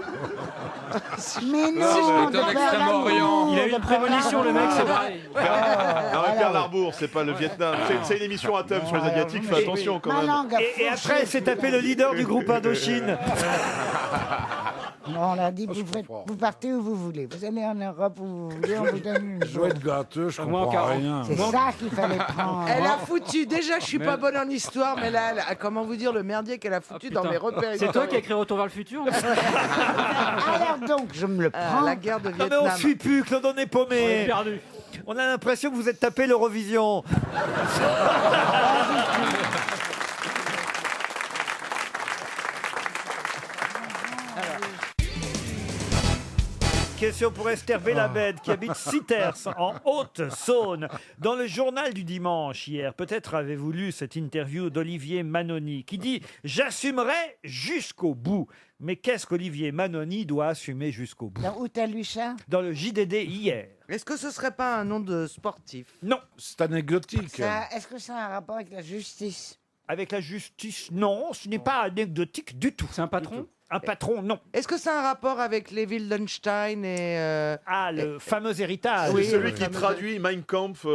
Mais non, c'est de un par Extrême-Orient. l'amour, Il a eu de une par prémonition, le mec, c'est l'amour. pareil. Non, voilà. mais Pearl Harbor, c'est pas le Vietnam. C'est une émission à thème sur les Asiatiques, fais attention quand Ma même. langue a Et fourché. après, elle s'est tapé le leader du groupe Indochine. On l'a dit, Ah, je vous comprends. partez où vous voulez. Vous allez en Europe où vous voulez, on vous donne une Je dois être gâteux, je comprends rien. C'est ça qu'il fallait prendre. Elle a foutu, déjà je suis pas bonne en histoire, mais là, comment vous dire le merdier qu'elle a foutu dans mes repères. C'est toi qui as écrit Retour vers le futur Alors donc, je me le prends. La guerre de Non mais Vietnam. on suit plus, Claude, on est paumé. On est perdu. On a l'impression que vous êtes tapé l'Eurovision. Question pour Esther Bellabed qui habite Citers en Haute-Saône. Dans le journal du dimanche hier, peut-être avez-vous lu cette interview d'Olivier Manoni qui dit « J'assumerai jusqu'au bout ». Mais qu'est-ce qu'Olivier Manoni doit assumer jusqu'au bout? Où t'as lu ça? Dans le JDD hier. Est-ce que ce serait pas un nom de sportif? Non. C'est anecdotique. Est-ce que ça a un rapport avec la justice? Avec la justice, non, ce n'est pas anecdotique du tout. C'est un patron? Un patron, non. Est-ce que ça a un rapport avec les Wildenstein et... Ah, le fameux héritage. C'est celui le qui fameux- traduit Mein Kampf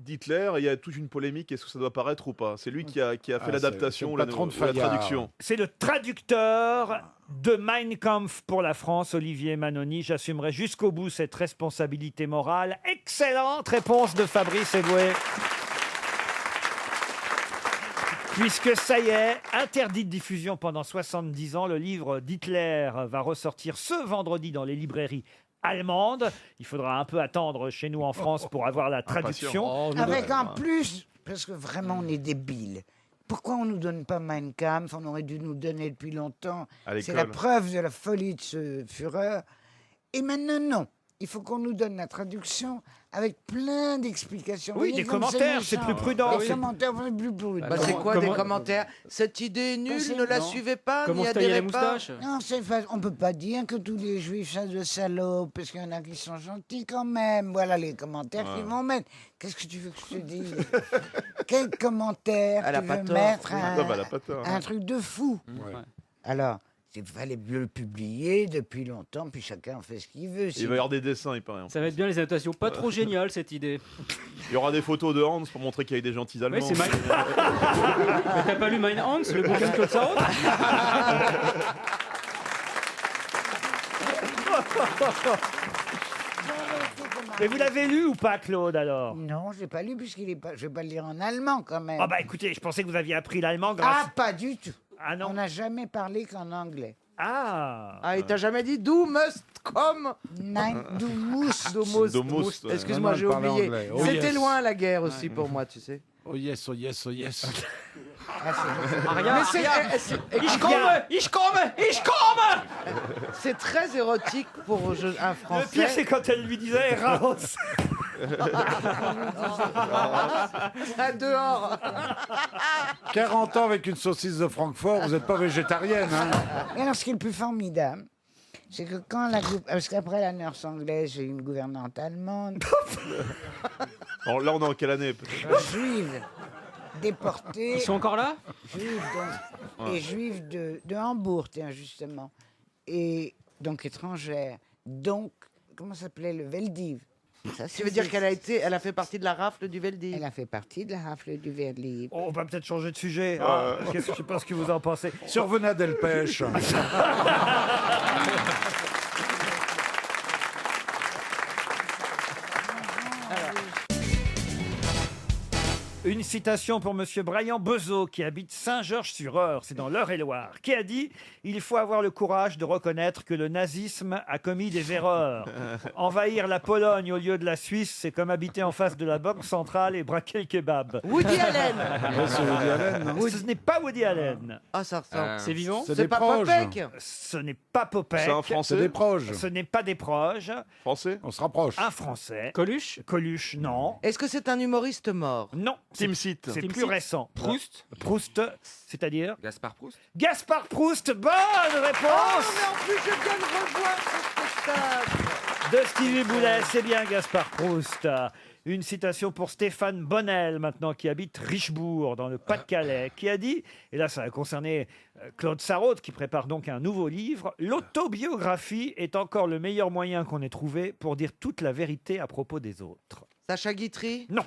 d'Hitler. Il y a toute une polémique. Est-ce que ça doit paraître ou pas? C'est lui qui a fait Ah, l'adaptation, c'est le la, patron de ou la Fayard. traduction. C'est le traducteur de Mein Kampf pour la France, Olivier Manoni. J'assumerai jusqu'au bout cette responsabilité morale. Excellente réponse de Fabrice Eboué. Puisque ça y est, interdit de diffusion pendant 70 ans, le livre d'Hitler va ressortir ce vendredi dans les librairies allemandes. Il faudra un peu attendre chez nous en France pour avoir la traduction. Avec en plus, parce que vraiment on est débiles. Pourquoi on nous donne pas Mein Kampf? On aurait dû nous donner depuis longtemps. À C'est la l'école. preuve de la folie de ce Führer. Et maintenant, non. Il faut qu'on nous donne la traduction avec plein d'explications. Oui, Vous voyez des comme commentaires, c'est méchant. plus prudent. Des Oui. commentaires, c'est plus prudent. Bah, c'est quoi des commentaires? Cette idée est nulle, c'est- ne la non. suivez pas, Comment n'y se tailler les adhérez pas. moustaches? Non, on peut pas dire que tous les juifs sont de salopes, parce qu'il y en a qui sont gentils quand même. Voilà les commentaires qu'ils vont mettre. Qu'est-ce que tu veux que je te dise? Quel commentaire Elle a tu pas veux tort. mettre Non, bah, elle a pas tort. un truc de fou? Ouais. Alors, il fallait le publier depuis longtemps, puis chacun en fait ce qu'il veut. Il va y avoir des dessins, il paraît. Ça va être bien les annotations. Pas trop génial cette idée. Il y aura des photos de Hans pour montrer qu'il y a des gentils Allemands. Oui, c'est Mein... Mais t'as pas lu Mein Hans, le bouquin de Claude Sarraute? Mais vous l'avez lu ou pas, Claude, alors? Non, je l'ai pas lu, puisqu'il est pas. Je vais pas le lire en allemand quand même. Ah bah écoutez, je pensais que vous aviez appris l'allemand grâce... Ah, pas du tout. Ah non. On n'a jamais parlé qu'en anglais. Ah. Ah, il t'a jamais dit d'où must come? Nein, du musst. Domost. Excuse-moi, Non, j'ai elle parlait oublié. anglais. Oh, C'était yes. loin la guerre aussi pour moi, tu sais. Oh yes, oh yes, oh yes. Ah, Mais Ich komme! c'est très érotique pour un Le pire, Français. c'est quand elle lui disait Raus. À dehors. 40 ans avec une saucisse de Francfort, vous n'êtes pas végétarienne, hein? Et alors, ce qui est le plus formidable, c'est que quand la parce qu'après la nurse anglaise, j'ai une gouvernante allemande, Alors là, on est en quelle année peut-être? juive, déportée, Ils sont encore là? juive, donc, et juive de Hambourg, tiens, justement, et donc étrangère, donc, comment ça s'appelait, le Veldiv. Tu veux dire elle a fait partie de la rafle du Veldiv? Elle a fait partie de la rafle du Veldiv. Oh, on va peut-être changer de sujet. Ah, je sais pas ce que vous en pensez. Survenat Delpech. Une citation pour Monsieur Brian Bezot, qui habite Saint-Georges-sur-Eure, c'est dans l'Eure-et-Loire, qui a dit « Il faut avoir le courage de reconnaître que le nazisme a commis des erreurs. Envahir la Pologne au lieu de la Suisse, c'est comme habiter en face de la Banque centrale et braquer le kebab. Woody Allen. » C'est Woody Allen, non? Ce n'est pas Woody Allen. Ah, ça ressemble. C'est vivant? C'est C'est des pas proches. Popek. Ce n'est pas Popek. C'est un C'est Français. des proches. Ce n'est pas des proches. Français. On se rapproche. Un Français. Coluche? Coluche, non. Est-ce que c'est un humoriste mort? Non. Tim Sit. C'est Tim plus Sit. récent. Proust? Proust, c'est-à-dire Gaspard Proust? Gaspard Proust, bonne Oh, réponse mais en plus, je viens de revoir ce spectacle. de Stevie Boulet, c'est bien Gaspard Proust. Une citation pour Stéphane Bonnel, maintenant, qui habite Richebourg, dans le Pas-de-Calais, qui a dit, et là ça a concerné Claude Sarraute, qui prépare donc un nouveau livre, « L'autobiographie est encore le meilleur moyen qu'on ait trouvé pour dire toute la vérité à propos des autres. Sacha Guitry? Non.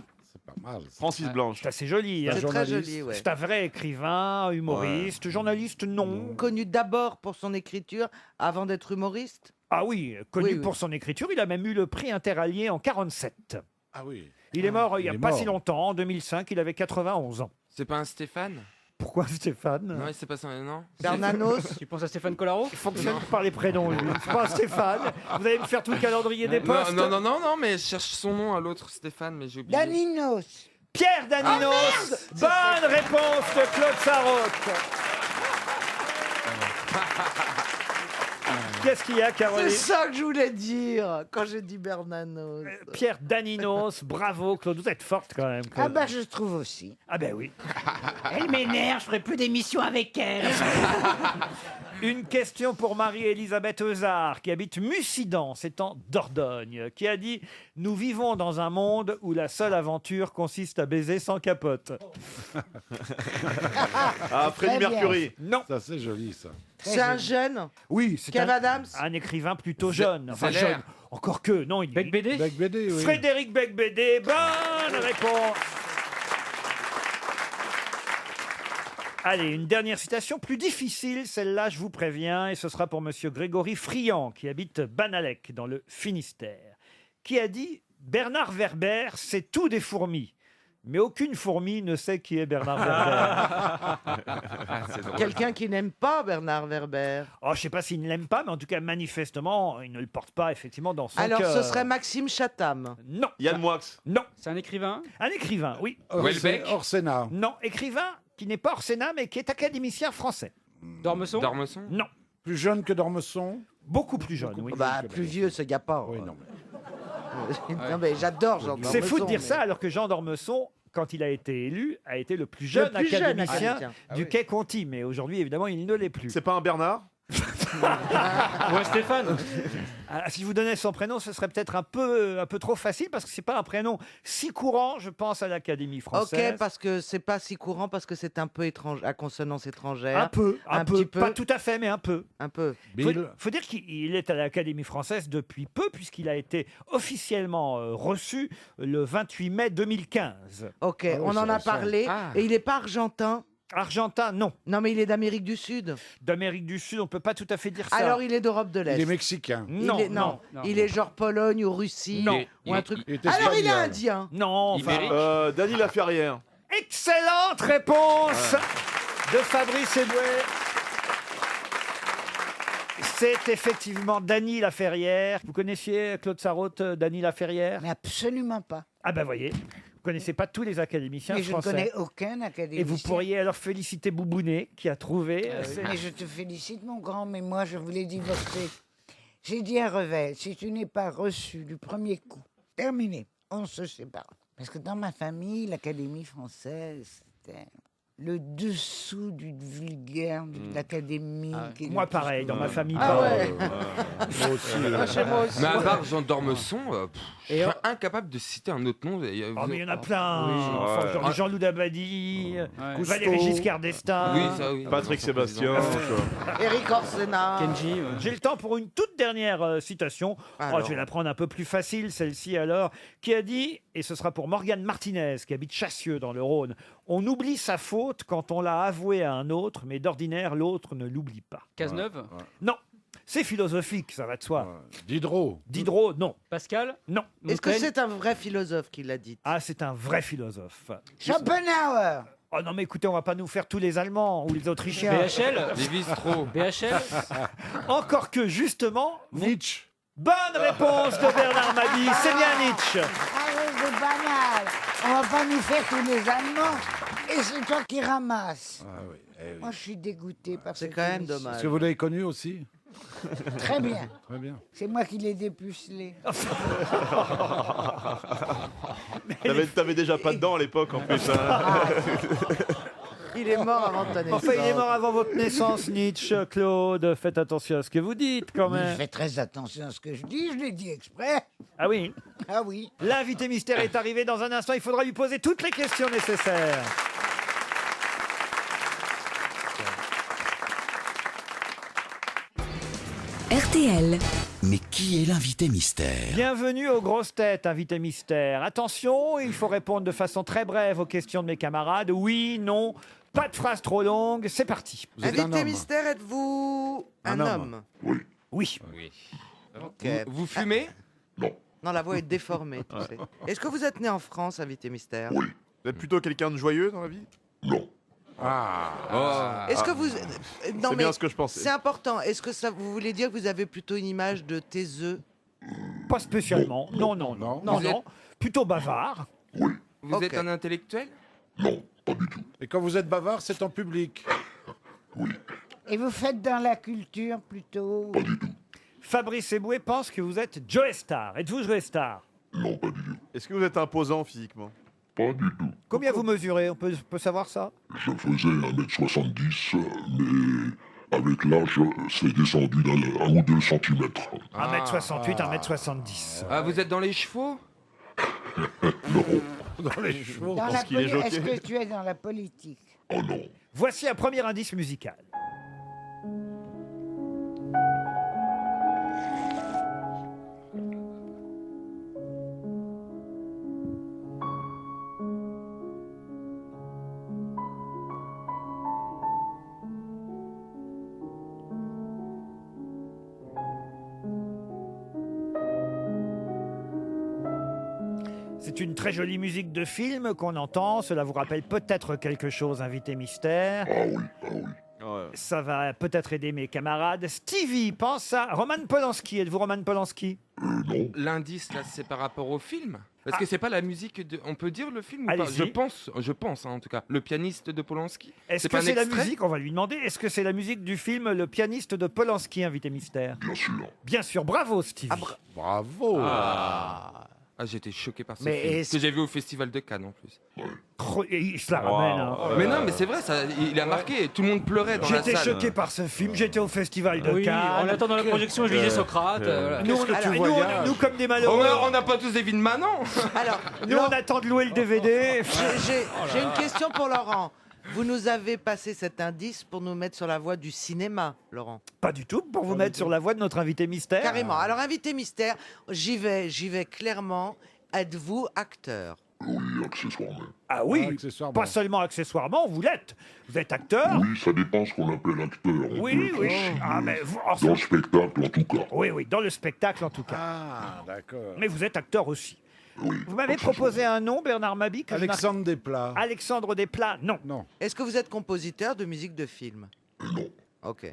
mal. Francis Blanche. C'est assez joli. hein. C'est très joli, ouais. C'est un vrai écrivain, humoriste, journaliste, non. Connu d'abord pour son écriture avant d'être humoriste. Ah oui, connu Oui. pour son écriture. Il a même eu le prix Interallié en 47. Ah oui. Il est mort il n'y a il est pas mort. si longtemps, en 2005. Il avait 91 ans. C'est pas un Stéphane? Pourquoi Stéphane? Non, c'est pas ça, non. Bernanos. Tu penses à Stéphane Collaro? Il fonctionne par les prénoms, lui. C'est pas Stéphane. Vous allez me faire tout le calendrier des postes. Non, mais je cherche son nom à l'autre Stéphane, mais j'ai oublié. Daninos. Pierre Daninos. Bonne réponse de Claude Sarraute. Qu'est-ce qu'il y a, C'est Caroline? ça que je voulais dire quand j'ai dit Bernanos. Pierre Daninos, bravo Claude, vous êtes forte quand même. Ah Claude. bah je trouve aussi. Ah ben oui. Elle m'énerve, je ferai plus d'émissions avec elle. Une question pour Marie-Elisabeth Euzard, qui habite Mussidan, c'est en Dordogne, qui a dit « Nous vivons dans un monde où la seule aventure consiste à baiser sans capote. Ah, Freddie Très bien. Mercury. » Non. Ça, c'est joli, ça. C'est un jeune. Oui, c'est Kev Adams. un écrivain plutôt jeune. Enfin, Zeller. jeune. Encore que, non. Il... Bec BD? Bec BD, oui. Frédéric Becbédé, bonne réponse. Allez, une dernière citation plus difficile, celle-là, je vous préviens, et ce sera pour monsieur Grégory Friand, qui habite Banalec, dans le Finistère, qui a dit « Bernard Werber, c'est tout des fourmis. Mais aucune fourmi ne sait qui est Bernard Werber. » C'est drôle. Quelqu'un qui n'aime pas Bernard Werber. Oh, je ne sais pas s'il ne l'aime pas, mais en tout cas, manifestement, il ne le porte pas effectivement dans son Alors cœur. ce serait Maxime Chatham. Non. Yann Moix. Non. C'est un écrivain? Un écrivain, oui. Houellebecq. Orsena. Non, écrivain qui n'est pas hors Sénat, mais qui est académicien français. Dormesson? Dormesson? Non. Plus jeune que Dormesson. Beaucoup plus jeune, oui. Bah plus vieux ce Gapard. Oui, non. Non mais j'adore Jean C'est fou de Dormesson, dire mais- ça, alors que Jean D'Ormesson, quand il a été élu, a été le plus jeune plus jeune académicien académicien. du Quai Conti. Mais aujourd'hui, évidemment, il ne l'est plus. C'est pas un Bernard? Ouais, Stéphane. Ah, si je vous donnais son prénom, ce serait peut-être un peu trop facile, parce que c'est pas un prénom si courant, je pense, à l'Académie française. Ok, parce que c'est pas si courant, parce que c'est un peu étrange, à consonance étrangère. Un peu, un peu. petit peu. Pas tout à fait, mais un peu. Un peu. Faut dire qu'il est à l'Académie française depuis peu, puisqu'il a été officiellement reçu le 28 mai 2015. Ok, Ah oui, on en c'est a récent. parlé. Ah. Et il n'est pas argentin. Argentin, non. Non, mais il est d'Amérique du Sud. D'Amérique du Sud, on peut pas tout à fait dire ça. Alors il est d'Europe de l'Est. Il est mexicain. Non, il est, non. il est genre Pologne ou Russie. Non. Ou un truc. il est Alors il est espagnol. indien. Non, enfin, Ibérique. Dany Laferrière. excellente réponse de Fabrice Eboué. C'est effectivement Dany Laferrière. Vous connaissiez Claude Sarraute, Dany Laferrière? Mais absolument pas. Ah ben voyez, vous connaissez pas tous les académiciens Mais je ne français. connais aucun académicien. Et vous pourriez alors féliciter Boubounet qui a trouvé. Mais je te félicite, mon grand, mais moi, je voulais divorcer. J'ai dit à Revel, si tu n'es pas reçu du premier coup, terminé, on se sépare. Parce que dans ma famille, l'Académie française, c'était le dessous du vulgaire de l'académie. qui est Moi le plus- pareil, dans ma famille. Ah pareil. ouais. Moi aussi. Ah, chez moi aussi. Mais à part Jean Dormesson, je suis Et incapable de citer un autre nom. Oh, mais il y en a plein. Oui. Enfin, genre Ouais. Jean-Loup Dabadi, Ouais. Valéry Giscard d'Estaing. Oui, ça, oui. Patrick Sébastien. Eric Orsena. Kenji. ouais. J'ai le temps pour une toute dernière citation. Oh, Alors. je vais la prendre un peu plus facile, celle-ci alors, qui a dit, et ce sera pour Morgane Martinez, qui habite Chassieux dans le Rhône, on oublie sa faute quand on l'a avouée à un autre, mais d'ordinaire, l'autre ne l'oublie pas. Cazeneuve. Non, c'est philosophique, ça va de soi. Diderot. Diderot, non. Pascal. Non. Est-ce que Montaigne. c'est un vrai philosophe qui l'a dit? Ah, c'est un vrai philosophe. Schopenhauer. Oh non, mais écoutez, on va pas nous faire tous les Allemands ou les Autrichiens. BHL. Lévi-Strauss. BHL. Encore que, justement, Nietzsche. bonne réponse de Bernard Mabille, c'est bien Nietzsche. Ah oui, c'est banal. On va pas nous faire tous les Allemands. Et c'est toi qui ramasses. Ah oui. Eh oui. Moi, je suis dégoûté par C'est cette quand même émission. dommage. Est-ce que vous l'avez connu aussi? Très bien. Très bien. C'est moi qui l'ai dépucelé. T'avais déjà pas de dents à l'époque en plus. hein. Il est mort avant ta naissance. Enfin, il est mort avant votre naissance, Nietzsche, Claude. Faites attention à ce que vous dites, quand Mais je même. fais très attention à ce que je dis, je l'ai dit exprès. Ah oui. Ah oui. L'invité mystère est arrivé dans un instant. Il faudra lui poser toutes les questions nécessaires. RTL. Mais qui est l'invité mystère? Bienvenue aux grosses têtes, invité mystère. Attention, il faut répondre de façon très brève aux questions de mes camarades. Oui, non, pas de phrase trop longue. C'est parti. Invité mystère, êtes-vous un homme? Oui. Ok. Vous fumez? Non, la voix est déformée. Tu sais. Est-ce que vous êtes né en France, invité mystère? Vous êtes plutôt quelqu'un de joyeux dans la vie? Est-ce que vous... C'est bien ce que je pensais. C'est important. Est-ce que ça, vous voulez dire que vous avez plutôt une image de taiseux? Pas spécialement. Non. Plutôt bavard. Vous êtes un intellectuel? Et quand vous êtes bavard, c'est en public. Et vous faites dans la culture plutôt? Fabrice Eboué pense que vous êtes Joe Star. Êtes-vous Joe Star? Est-ce que vous êtes imposant physiquement? Pas du tout. Combien vous mesurez? On peut savoir ça? Je faisais 1m70, mais avec l'âge, c'est descendu d'1 ou 2 centimètres. 1m68, 1m70. Ah, vous êtes dans les chevaux? Dans les chevaux. Est-ce que tu es dans la politique? Voici un premier indice musical. C'est une très jolie musique de film qu'on entend. Cela vous rappelle peut-être quelque chose, invité mystère. Ça va peut-être aider mes camarades. Stevie pense à Roman Polanski. Êtes-vous Roman Polanski? L'indice, là, c'est par rapport au film? Parce que c'est pas la musique de... On peut dire le film ou pas? Allez-y. Je pense en tout cas. Le pianiste de Polanski. Est-ce que pas un c'est la extrait? musique? On va lui demander. Est-ce que c'est la musique du film Le pianiste de Polanski, invité mystère? Bien sûr. Bien sûr. Bravo, Stevie. Bravo. Ah, j'étais choqué par ce Mais film. est-ce- Que j'ai vu au Festival de Cannes en plus. Et il se la ramène. hein. Mais non, mais c'est vrai, ça, il a marqué. Tout le monde pleurait dans la J'étais salle. choqué par ce film. J'étais au Festival de Oui, Cannes. en attendant la projection, je lisais Socrate. voilà. Nous, nous, comme des malheureux. On n'a pas tous des vies de Manon. Alors, Nous, on attend de louer le DVD. j'ai une question pour Laurent. Vous nous avez passé cet indice pour nous mettre sur la voie du cinéma, Laurent. Pas du tout, pour vous mettre sur la voie de notre invité mystère. Carrément. Alors, invité mystère, j'y vais clairement. Êtes-vous acteur? Oui, accessoirement. Ah oui, accessoirement. pas seulement accessoirement, vous l'êtes. Vous êtes acteur. Oui, ça dépend ce qu'on appelle acteur. Oui. Ah, mais Dans le spectacle, en tout cas. Oui, dans le spectacle en tout cas. Ah, d'accord. Mais vous êtes acteur aussi. Vous m'avez proposé un nom, Bernard Mabie, que je Alexandre n'arrive- Desplat. Alexandre Desplat, non. Est-ce que vous êtes compositeur de musique de film? Non. Ok.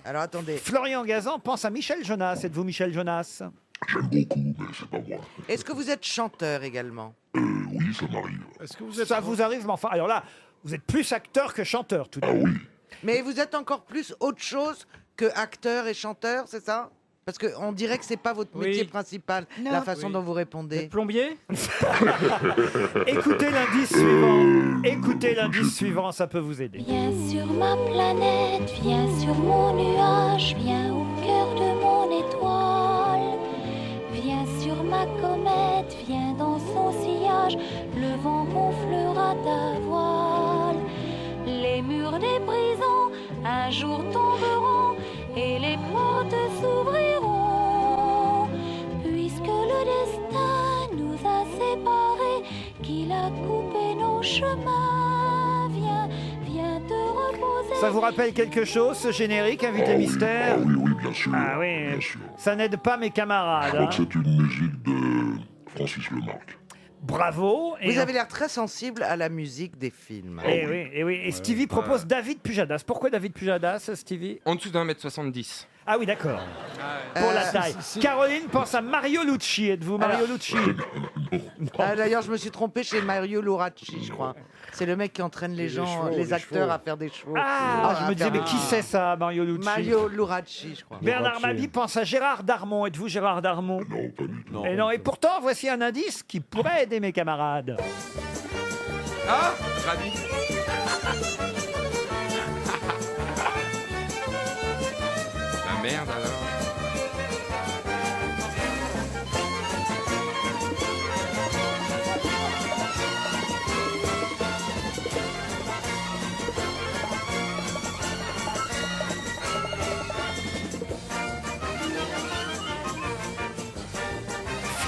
Alors, attendez. Florian Gazan pense à Michel Jonas. Êtes-vous Michel Jonas? J'aime beaucoup, mais c'est pas moi. Est-ce que vous êtes chanteur également? Oui, ça m'arrive. Est-ce que vous êtes... Ça vous arrive, mais enfin, alors là, vous êtes plus acteur que chanteur tout de même. Mais vous êtes encore plus autre chose que acteur et chanteur, c'est ça? Parce qu'on dirait que c'est pas votre métier principal, la façon dont vous répondez. Plombier? Écoutez l'indice suivant. Écoutez l'indice suivant, ça peut vous aider. Viens sur ma planète, viens sur mon nuage, viens au cœur de mon étoile. Viens sur ma comète, viens dans son sillage, le vent gonflera ta voile. Les murs des prisons un jour tomberont et les portes s'ouvriront. Puisque le destin nous a séparés, qu'il a coupé nos chemins, viens te reposer. Ça vous rappelle quelque chose, ce générique, invité mystère? Oui, bien sûr. Ah oui, Bien sûr. ça n'aide pas mes camarades. Je crois hein. que c'est une musique de Francis Lemarque. Bravo. Vous avez l'air très sensible à la musique des films. Et oui. Et Stevie propose David Pujadas. Pourquoi David Pujadas, Stevie? En dessous d'1m70. Ah oui, d'accord. Pour la taille. Caroline pense à Mario Lucci. Êtes-vous Mario Lucci? D'ailleurs, je me suis trompé chez Mario Luracci, je crois. C'est le mec qui entraîne les gens, chevaux, les les acteurs chevaux. à faire des chevaux. Ah, je me disais, mais qui c'est ça, Mario Lucci? Mario Luracci, je crois. Bernard Mabie pense à Gérard Darmon. Êtes-vous Gérard Darmon? Non, pas du tout. Et non, et pourtant, voici un indice qui pourrait aider mes camarades. Ah, ravi. La merde alors.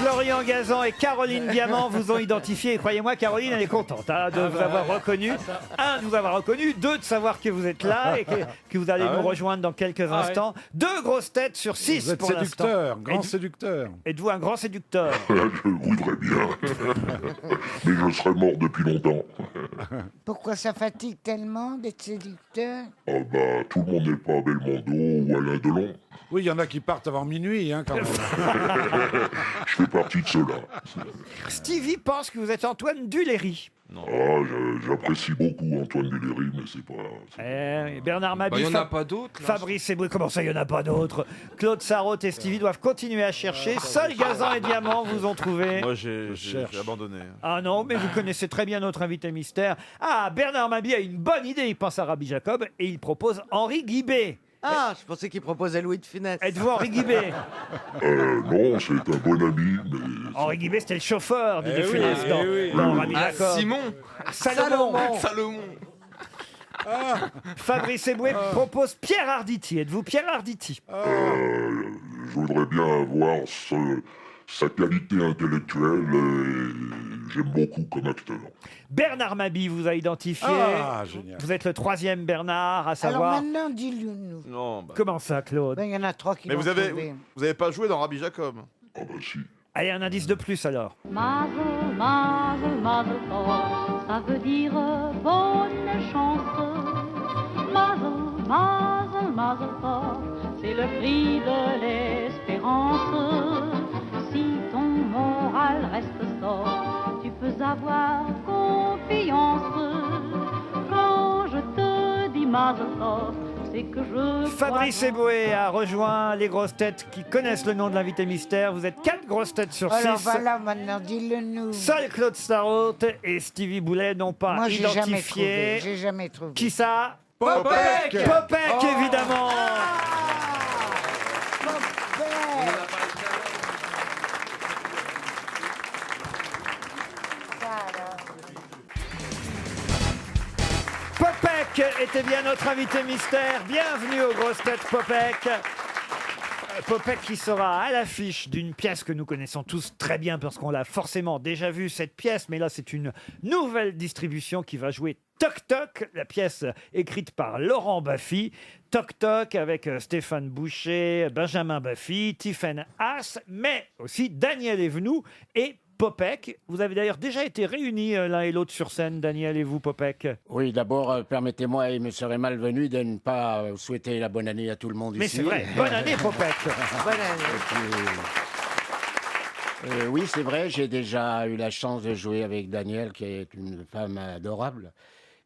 Florian Gazan et Caroline Diamant vous ont identifié. Et croyez-moi, Caroline, elle est contente hein, de vous avoir reconnu. Un, de vous avoir reconnu. Deux, de savoir que vous êtes là et que vous allez nous rejoindre dans quelques instants. 2 grosses têtes sur 6 Vous êtes pour l'instant. séducteur, grand séducteur. Êtes-vous un grand séducteur? Je voudrais bien. Mais je serais mort depuis longtemps. Pourquoi ça fatigue tellement d'être séducteur? Ah bah, tout le monde n'est pas Belmondo ou Alain Delon. Oui, il y en a qui partent avant minuit, hein, quand même. Je fais partie de ceux-là. Stevie pense que vous êtes Antoine Duléry. Ah, j'apprécie beaucoup Antoine Duléry, mais c'est pas... Bernard Mabie, Il n'y en a pas d'autres. là. Fabrice Eboué, comment ça, il n'y en a pas d'autres? Claude Sarraute et Stevie doivent continuer à chercher. Seuls Gazan et Diamant vous ont trouvé. Moi, j'ai abandonné. Ah non, mais vous connaissez très bien notre invité mystère. Ah, Bernard Mabie a une bonne idée. Il pense à Rabbi Jacob et il propose Henri Guibé. Ah, je pensais qu'il proposait Louis de Funès. Êtes-vous Henri Guibé? Non, c'est un bon ami, mais... Henri Guibé, c'était le chauffeur de Eh Funès oui, dans Rabbi Jacob. Simon. Salomon. Fabrice Eboué propose Pierre Arditi. Êtes-vous Pierre Arditi? Je voudrais bien avoir sa qualité intellectuelle et j'aime beaucoup comme acteur. Bernard Mabie vous a identifié. Ah, génial. Vous êtes le 3e Bernard, à Alors savoir... maintenant, dis-le nous. Non, bah. Comment ça, Claude? Ben, il y en a 3 qui Mais l'ont vous avez trouvé. pas joué dans Rabbi Jacob? Ah bah si. Allez, un indice de plus alors. Mazel, mazel, mazel tov, ça veut dire bonne chance. Mazel, mazel, mazel tov, c'est le prix de l'espérance. Si ton moral reste sort, tu peux avoir confiance. Quand je te dis mazel tov, c'est que je... Fabrice Eboué a rejoint les grosses têtes qui connaissent le nom de l'invité mystère. Vous êtes 4 grosses têtes sur 6. Alors voilà, maintenant, dis-le nous. Seul Claude Sarraute et Stevie Boulet n'ont pas Moi, j'ai jamais trouvé. identifié. J'ai jamais trouvé. Qui ça? Popek Popek, évidemment. Popek était bien notre invité mystère. Bienvenue aux grosses têtes Popek. Popek qui sera à l'affiche d'une pièce que nous connaissons tous très bien parce qu'on l'a forcément déjà vue cette pièce, mais là c'est une nouvelle distribution qui va jouer Toc Toc, la pièce écrite par Laurent Baffy. Toc Toc avec Stéphane Boucher, Benjamin Baffy, Tiffaine Haas, mais aussi Daniel Evenou et Popek. Vous avez d'ailleurs déjà été réunis l'un et l'autre sur scène, Daniel et vous, Popek. Oui, d'abord, permettez-moi, il me serait malvenu de ne pas souhaiter la bonne année à tout le monde Mais ici. c'est vrai, bonne année, Popek. Bonne année. Oui, c'est vrai, j'ai déjà eu la chance de jouer avec Daniel, qui est une femme adorable.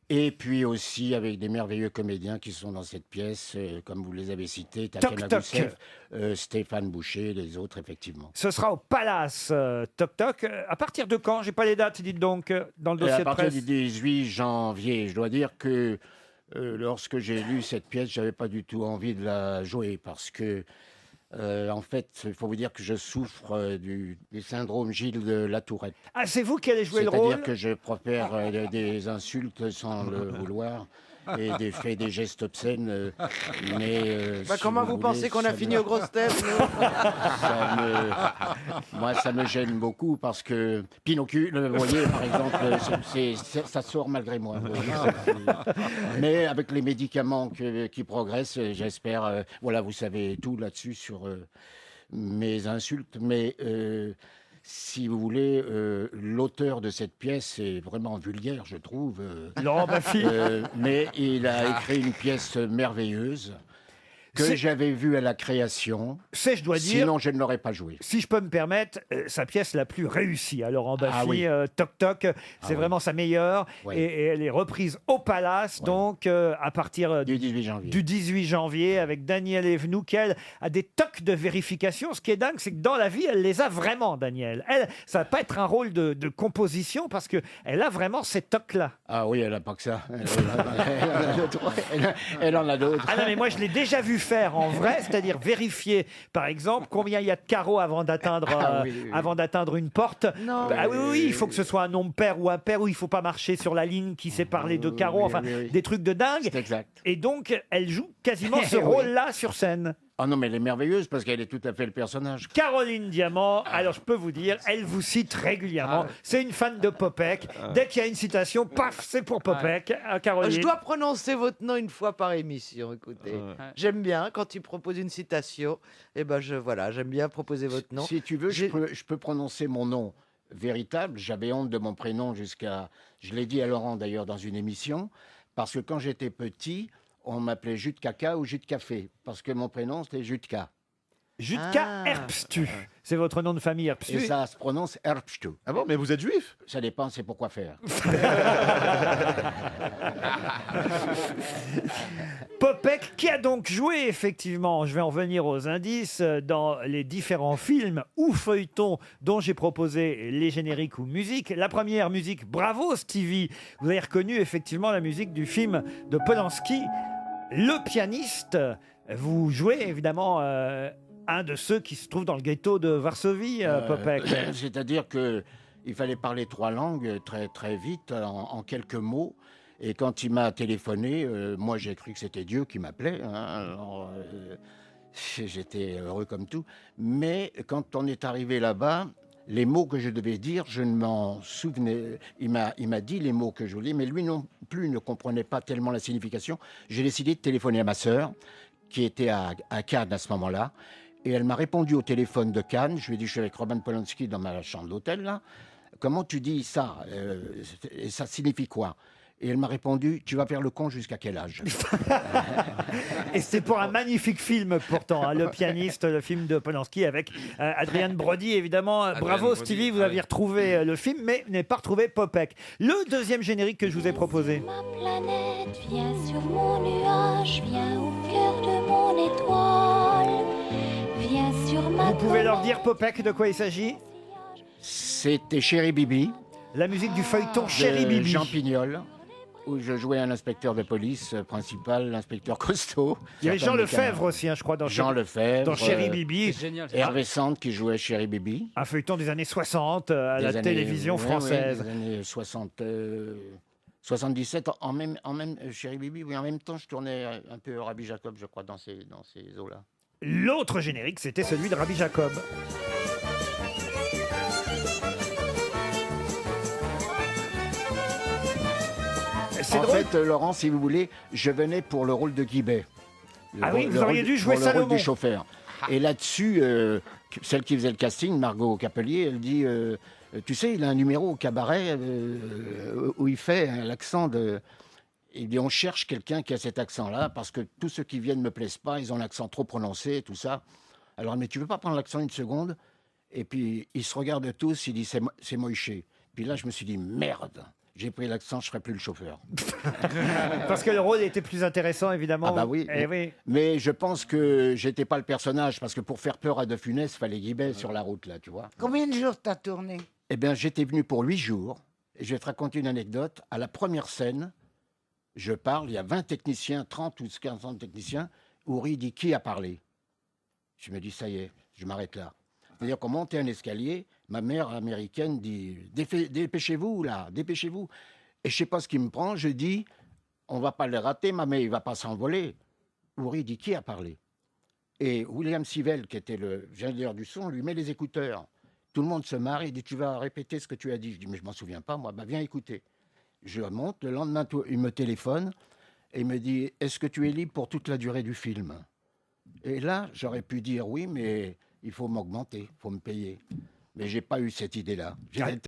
Et puis aussi avec des merveilleux comédiens qui sont dans cette pièce, comme vous les avez cités, Tatiana Toc. Gousseff, Stéphane Boucher, et les autres, effectivement. Ce sera au Palace Toc Toc. À partir de quand? J'ai pas les dates, dites donc, dans le dossier À de partir presse. du 18 janvier, je dois dire que lorsque j'ai lu cette pièce, j'avais pas du tout envie de la jouer parce que, en fait, il faut vous dire que je souffre du syndrome Gilles de la Tourette. Ah, c'est vous qui allez jouer le rôle? C'est-à-dire que je profère des insultes sans le vouloir et des gestes obscènes. Mais Comment vous pensez qu'on a fini aux grosses têtes, nous Moi, ça me gêne beaucoup parce que Pinocchio, vous voyez, par exemple, ça sort malgré moi. Mais avec les médicaments qui progressent, j'espère. Voilà, vous savez tout là-dessus sur mes insultes. Mais si vous voulez, l'auteur de cette pièce est vraiment vulgaire, je trouve. Laurent Baffy. Mais il a écrit une pièce merveilleuse que j'avais vue à la création. Je dois dire. Sinon, je ne l'aurais pas jouée. Si je peux me permettre, sa pièce la plus réussie à Laurent Baffy, Ah oui. Toc Toc, c'est vraiment sa meilleure. Oui. Et elle est reprise au Palace, donc à partir du 18 janvier. Du 18 janvier, avec Daniel Evenou, qui elle a des tocs de vérification. Ce qui est dingue, c'est que dans la vie, elle les a vraiment, Daniel. Elle, ça va pas être un rôle de composition, parce qu'elle a vraiment ces tocs-là. Ah oui, elle n'a pas que ça. Elle en a d'autres. Ah non, mais moi, je l'ai déjà vu faire en vrai, c'est-à-dire vérifier, par exemple, combien il y a de carreaux avant d'atteindre avant d'atteindre une porte. Non. Bah oui, il faut que ce soit un nombre pair ou impair, ou il faut pas marcher sur la ligne qui sépare les deux carreaux, enfin, des trucs de dingue. C'est exact. Et donc, elle joue quasiment ce Oui. rôle-là sur scène. Ah non, mais elle est merveilleuse parce qu'elle est tout à fait le personnage. Caroline Diamant, alors je peux vous dire, elle vous cite régulièrement. C'est une fan de Popek. Dès qu'il y a une citation, paf, c'est pour Popek. Caroline. Je dois prononcer votre nom une fois par émission, écoutez. J'aime bien quand il propose une citation. Et ben voilà, j'aime bien proposer votre nom. Si tu veux, je peux prononcer mon nom véritable. J'avais honte de mon prénom jusqu'à... Je l'ai dit à Laurent d'ailleurs dans une émission, parce que quand j'étais petit, on m'appelait jus de caca ou jus de café, parce que mon prénom c'était Jutka. Jutka Herbstu. C'est votre nom de famille, Herbstu. Et ça se prononce Herbstu. Ah bon, mais vous êtes juif? Ça dépend, c'est pourquoi faire. Popek, qui a donc joué effectivement, je vais en venir aux indices, dans les différents films ou feuilletons dont j'ai proposé les génériques ou musiques. La première musique, bravo Stevie, vous avez reconnu effectivement la musique du film de Polanski, Le pianiste. Vous jouez évidemment un de ceux qui se trouvent dans le ghetto de Varsovie, Popek. C'est-à-dire que il fallait parler 3 langues très, très vite, en quelques mots. Et quand il m'a téléphoné, moi j'ai cru que c'était Dieu qui m'appelait. Alors, j'étais heureux comme tout. Mais quand on est arrivé là-bas, les mots que je devais dire, je ne m'en souvenais. Il m'a dit les mots que je voulais, mais lui non plus ne comprenait pas tellement la signification. J'ai décidé de téléphoner à ma sœur, qui était à Cannes à ce moment-là. Et elle m'a répondu au téléphone de Cannes. Je lui ai dit, je suis avec Roman Polanski dans ma chambre d'hôtel, là. Comment tu dis ça et ça signifie quoi? Et elle m'a répondu, tu vas faire le con jusqu'à quel âge? Et c'est pour un magnifique film pourtant, hein, Le pianiste, le film de Polanski avec Adrian Brody, évidemment. Bravo Brody, Stevie, vous aviez retrouvé le film, mais n'avez pas retrouvé Popek. Le deuxième générique que je vous ai proposé. Planète, viens sur mon nuage, viens au cœur de mon étoile, viens sur ma Vous pouvez leur dire, Popek, de quoi il s'agit? C'était Chéri Bibi. La musique du feuilleton Chéri de Bibi. Jean Pignol, où je jouais un inspecteur de police principal, l'inspecteur costaud. Il y avait Jean Lefebvre aussi, hein, je crois, dans Jean Lefebvre. dans Chéri Bibi. Hervé Sand qui jouait Chéri Bibi. Un feuilleton des années 60 à Des la années- télévision ouais, française. ouais, des années 60, 77, en même Chéri Bibi, oui, en même temps, je tournais un peu Rabbi Jacob, je crois, dans ces eaux-là. L'autre générique, c'était celui de Rabbi Jacob. C'est En drôle. fait, Laurent, si vous voulez, je venais pour le rôle de Guibet. Ah oui, vous auriez dû jouer pour le rôle Salomon. du chauffeur. Et là-dessus, celle qui faisait le casting, Margot Capelier, elle dit tu sais, il a un numéro au cabaret où il fait l'accent de. Il dit on cherche quelqu'un qui a cet accent-là parce que tous ceux qui viennent ne me plaisent pas, ils ont l'accent trop prononcé, tout ça. Alors, mais tu veux pas prendre l'accent une seconde? Et puis, ils se regardent tous, ils disent c'est Moïché. Puis là, je me suis dit merde. J'ai pris l'accent, je ne ferai plus le chauffeur. Parce que le rôle était plus intéressant, évidemment. Ah bah oui. Eh oui. Mais je pense que j'étais pas le personnage, parce que pour faire peur à De Funès, il fallait Guibet sur la route, là, tu vois. Combien de jours t'as tourné? Eh bien, j'étais venu pour 8 jours, et je vais te raconter une anecdote. À la première scène, je parle, il y a 20 techniciens, 30 ou 15 techniciens. Ouri dit, qui a parlé? Je me dis, ça y est, je m'arrête là. C'est-à-dire qu'on montait un escalier, ma mère américaine dit « Dépêchez-vous, là, dépêchez-vous ». Et je ne sais pas ce qui me prend, je dis « On ne va pas le rater, mais il ne va pas s'envoler ». Ouri dit « Qui a parlé ?» Et William Sivell, qui était le ingénieur du son, lui met les écouteurs. Tout le monde se marre, il dit « Tu vas répéter ce que tu as dit ». Je dis « Mais je ne m'en souviens pas, moi, viens écouter ». Je monte, le lendemain, il me téléphone et il me dit « Est-ce que tu es libre pour toute la durée du film ?» Et là, j'aurais pu dire « Oui, mais… » il faut m'augmenter, il faut me payer. Mais j'ai pas eu cette idée-là.